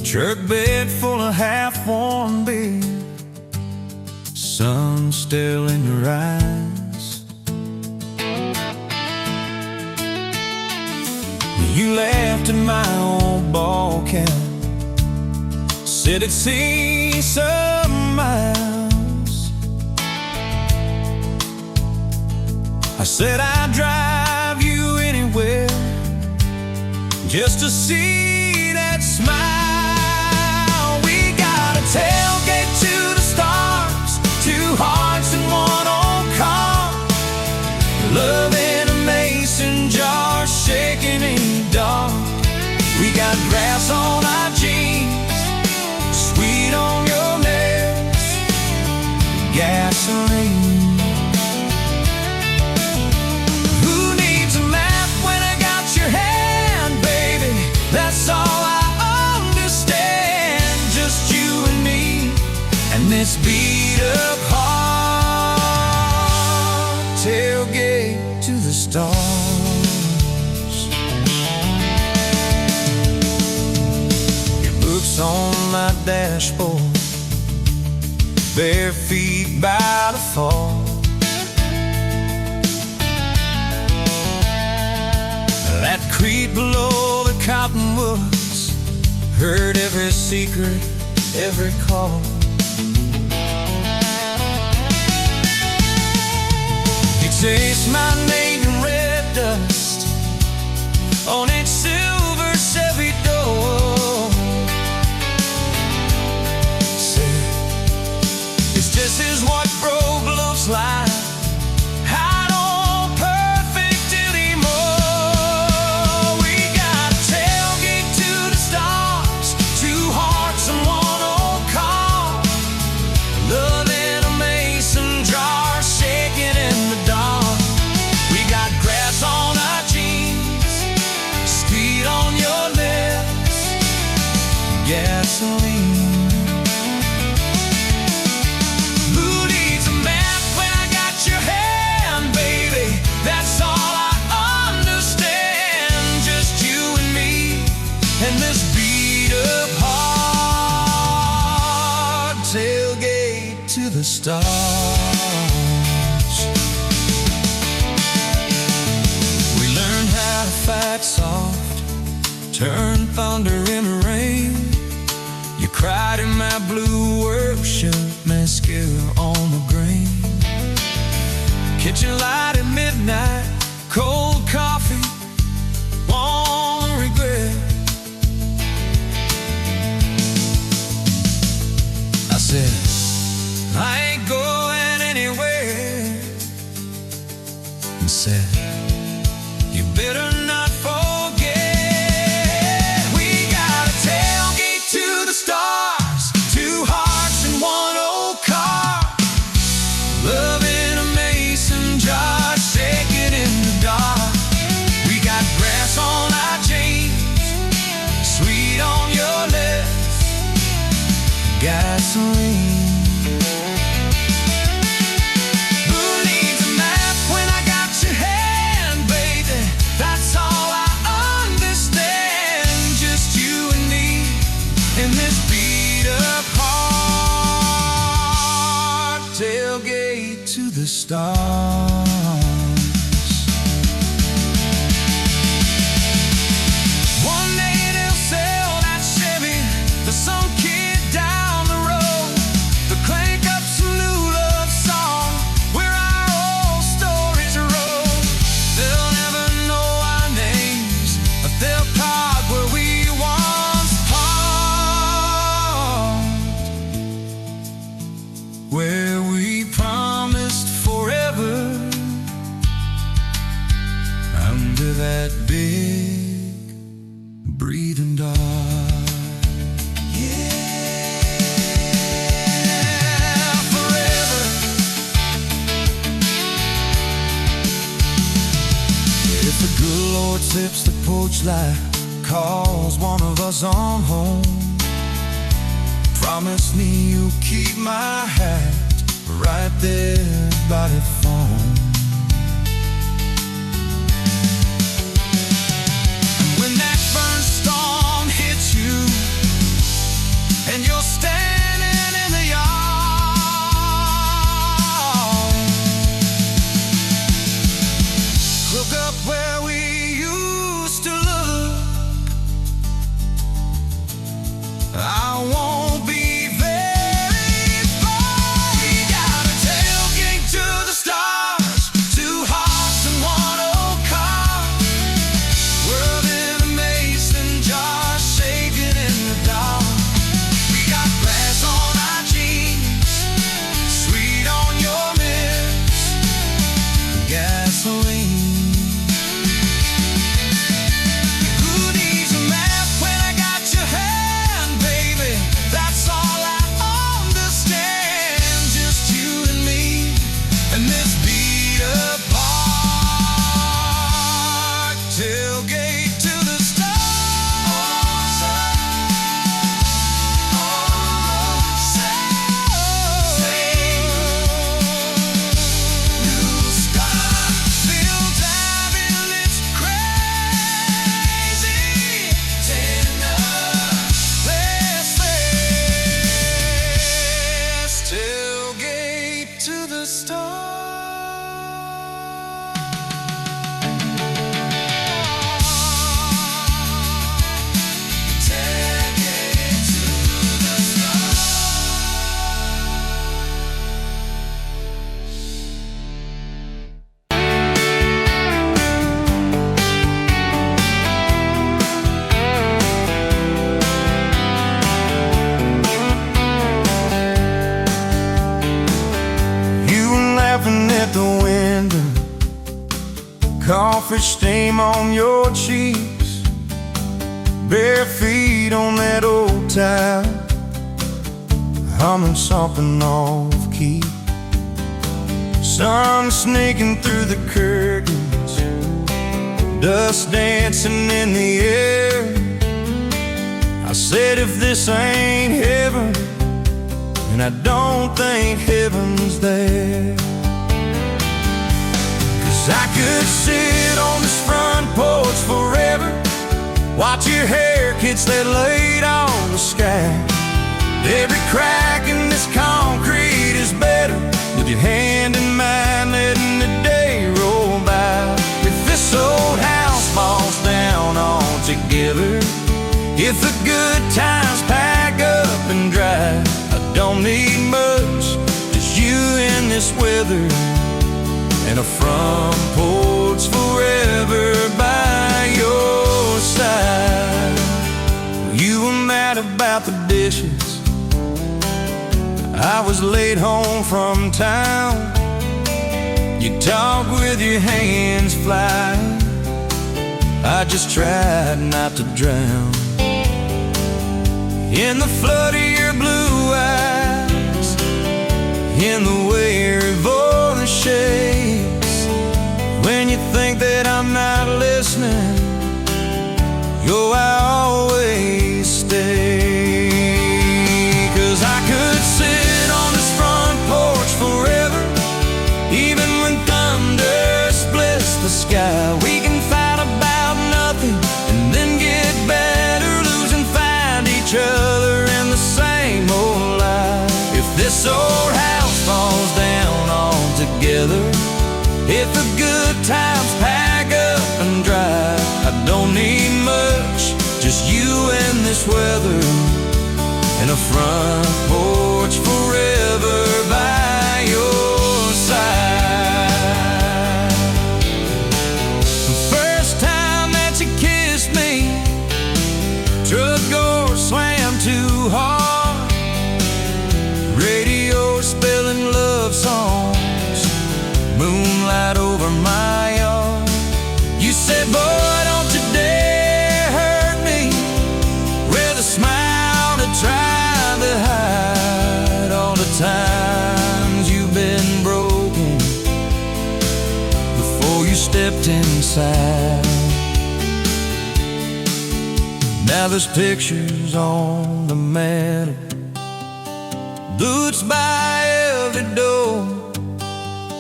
Truck bed full of half-warm beer, sun still in your eyes. You laughed at my old ball cap, said it'd see some miles. I said I'd drive you anywhere just to see that smile. We got a tailgate to the stars, two hearts in one old car, love in a mason jar, shaking in the dark. We got grass on our jeans, sweet on your lips, gasoline. Who needs a map when I got your hand, baby? That's all I understand. Just you and me and this beat up heart, tailgate to the stars. On my dashboard, bare feet by the fall. That creek below the cottonwoods, heard every secret, every call. You taste my name in red dust on its silver Chevy door. This is what broke looks like. I don't perfect anymore. We got a tailgate to the stars, two hearts and one old car, love in a mason jar, shaking in the dark. We got grass on our jeans, speed on your lips, gasoline. That's all I understand. Just you and me and this beat up heart, tailgate to the stars. We learned how to fight soft, turn thunder into rain. You cried in my blue worship, mascara on the grain. Kitchen light at midnight, cold coffee, won't regret. I said, I ain't going anywhere. And said, you better not forget. We got a tailgate to the stars, two hearts in one old car, love in a mason jar, shaking in the dark. We got grass on our jeans, sweet on your lips, gasoline. Who needs a map when I got your hand, baby? That's all I understand. Just you and me in this beat up heart, tailgate to the stars. One day they'll sell that Chevy to some kid down the road. They'll crank up some new love song where our old sips the porch light, calls one of us on home. Promise me you'll keep my hat right there by the phone. And when that burn storm hits you and you're standing in the yard, look up where we used to look. I won't be very far. We got a tailgate to the stars, two hearts and one old car. World in a mason jar, shaking in the dark. We got glass on our jeans, sweet on your lips, gasoline. Tailgate to the stars, new stars, feel diving, it's crazy, tender, restless. Tailgate to the stars. Laughing at the window, coffee stain on your cheeks, bare feet on that old tile, humming something off key. Sun sneaking through the curtains, dust dancing in the air. I said if this ain't heaven, and I don't think heaven's there. I could sit on this front porch forever, watch your hair catch that light on the sky. Every crack in this concrete is better with your hand in mine, letting the day roll by. If this old house falls down altogether, if the good times pack up and drive, I don't need much, just you in this weather, and a front porch forever by your side. You were mad about the dishes, I was late home from town. You talk with your hands flying, I just tried not to drown in the flood of your blue eyes, in the way your voice shakes when you think that I'm not listening. Yo, I always stay, 'cause I could sit on this front porch forever, even when thunder splits the sky. We can fight about nothing and then get better, lose and find each other in the same old life. If this old house falls down altogether, if the good times pack up and drive, I don't need much, just you and this weather, and a front porch forever by your side. The first time that you kissed me, truck door slammed too hard, radio spelling love songs, moonlight over my yard. You said, boy, don't you dare hurt me, with a smile to try to hide all the time. Now there's pictures on the mantle, boots by every door.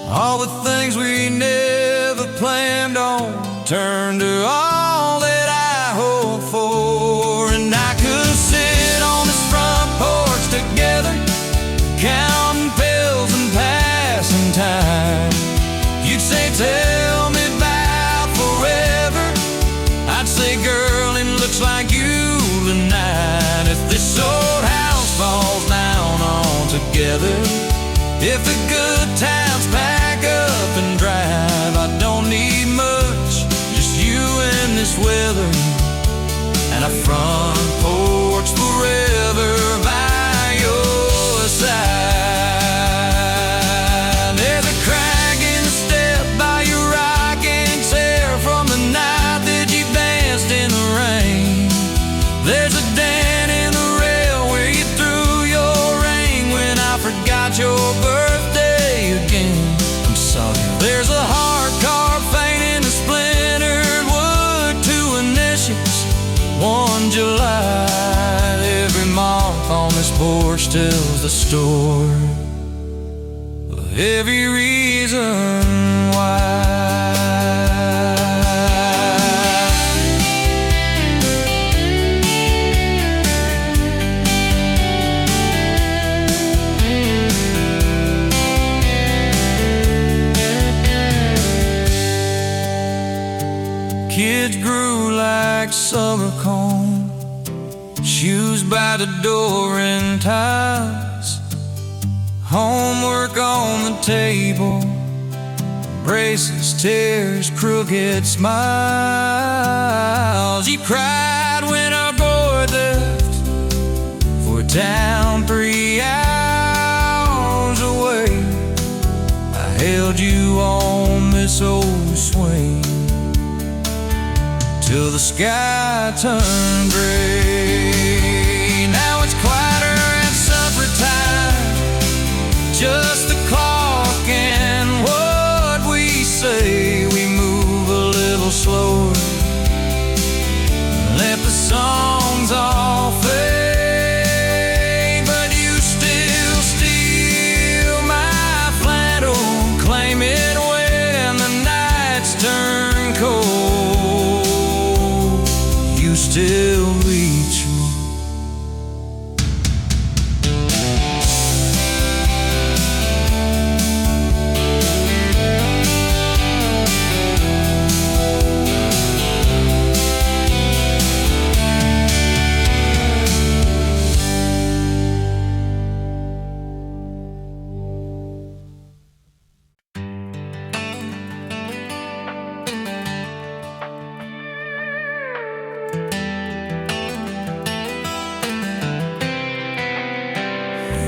All the things we never planned on turned to all that I hope for. And I could sit on this front porch together, counting pills and passing time. You'd say, tell me about forever. I'd say, girl, it looks like you tonight. If this old house falls down altogether, if the good times pack up and drive, I don't need much, just you and this weather, and a front porch forever by your side. There's a crack in the step by your rocking chair from the night that you danced in the rain. There's a dent in the rail where you threw your ring when I forgot your birthday again. I'm sorry. There's a hard car paint in the splintered wood, 2 initials, 1 July. Every month on this porch tells the story of every reason why. Kids grew like summer corn, shoes by the door and ties, homework on the table, braces, tears, crooked smiles. You cried when our boy left for a town 3 hours away. I held you on this old swing till the sky turned gray. Now it's quieter at supper time, just the clock and what we say. We move a little slower, let the songs all fade, but you still steal my flannel, claim it when the nights turn cold. You still reach me.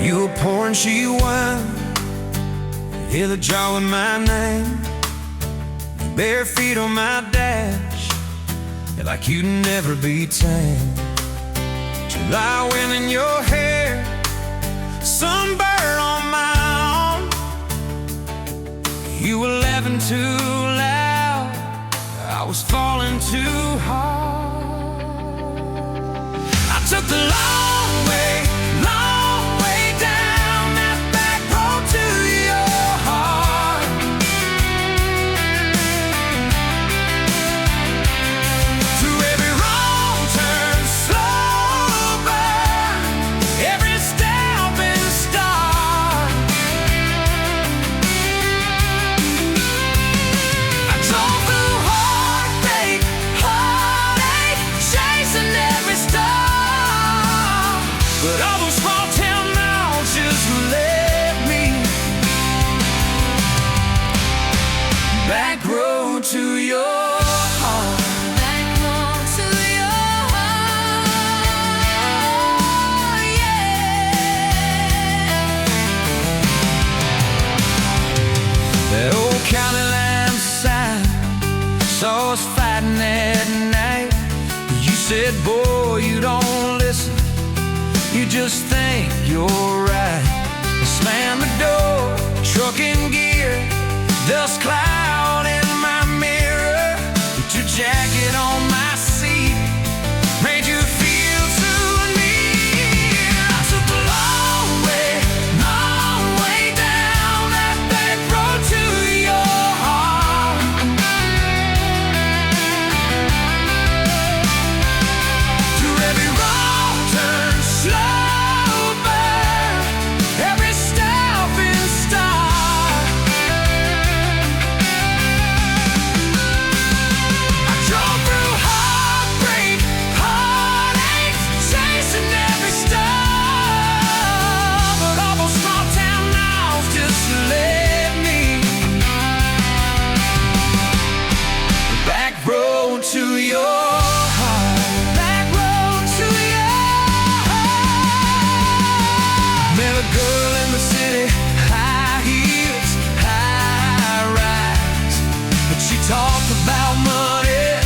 You were pouring she wine, hear the jar with my name, bare feet on my dash, you're like you'd never be tamed. July wind in your hair, sunburn on my arm. You were laughing too loud, I was falling too hard. I took the long way down that back road to your heart. Through every wrong turn, slow burn, every step and start. I drove through heartache, chasing every star. But all those small town miles just led me back road to your heart. Back home to your heart, yeah. That old county line sign saw us fighting that night. You said, boy, you don't listen, you just think you're right. Slam the door, truck in gear, dust cloud in my mirror. Put your jacket on my seat, made you feel Met a girl in the city, high heels, high rise, but she talked about money,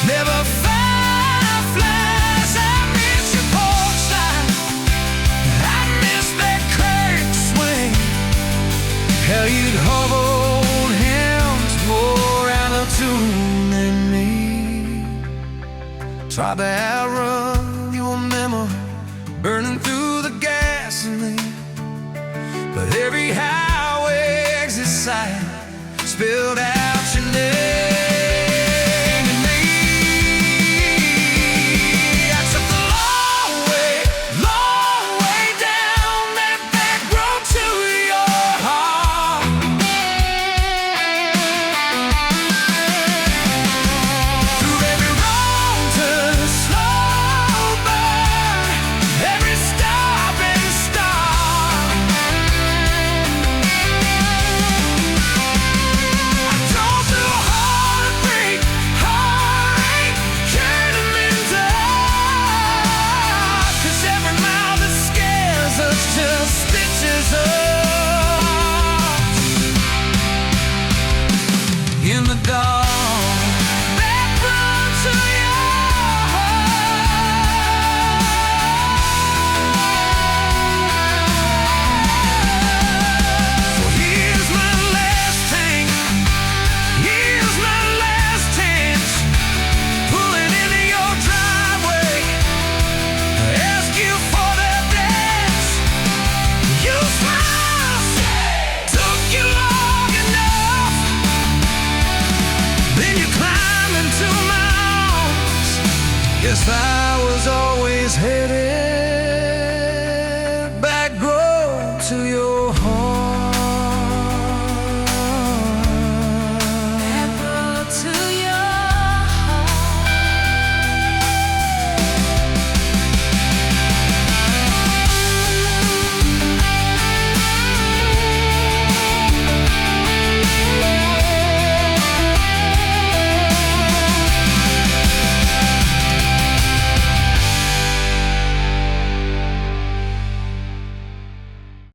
never fireflies. I miss your porch light, I miss that crack swing, how you'd hold hands more out of tune than me. Tried to outrun your memory, burning through the gasoline, but every highway exit sign spilled out your name to me. I took the long way down that back road to your heart. Through every wrong turn, slow burn, every stop and start. I drove through heartbreak, heartache, turning into art. 'Cause every mile that scares us just stitches us in the dark. Back road to your heart. Well, here's my last tank, here's my last chance, pulling into your driveway, ask you for that dance. You smile, took you long enough, then you climb into my arms. Guess I was always headed back road to your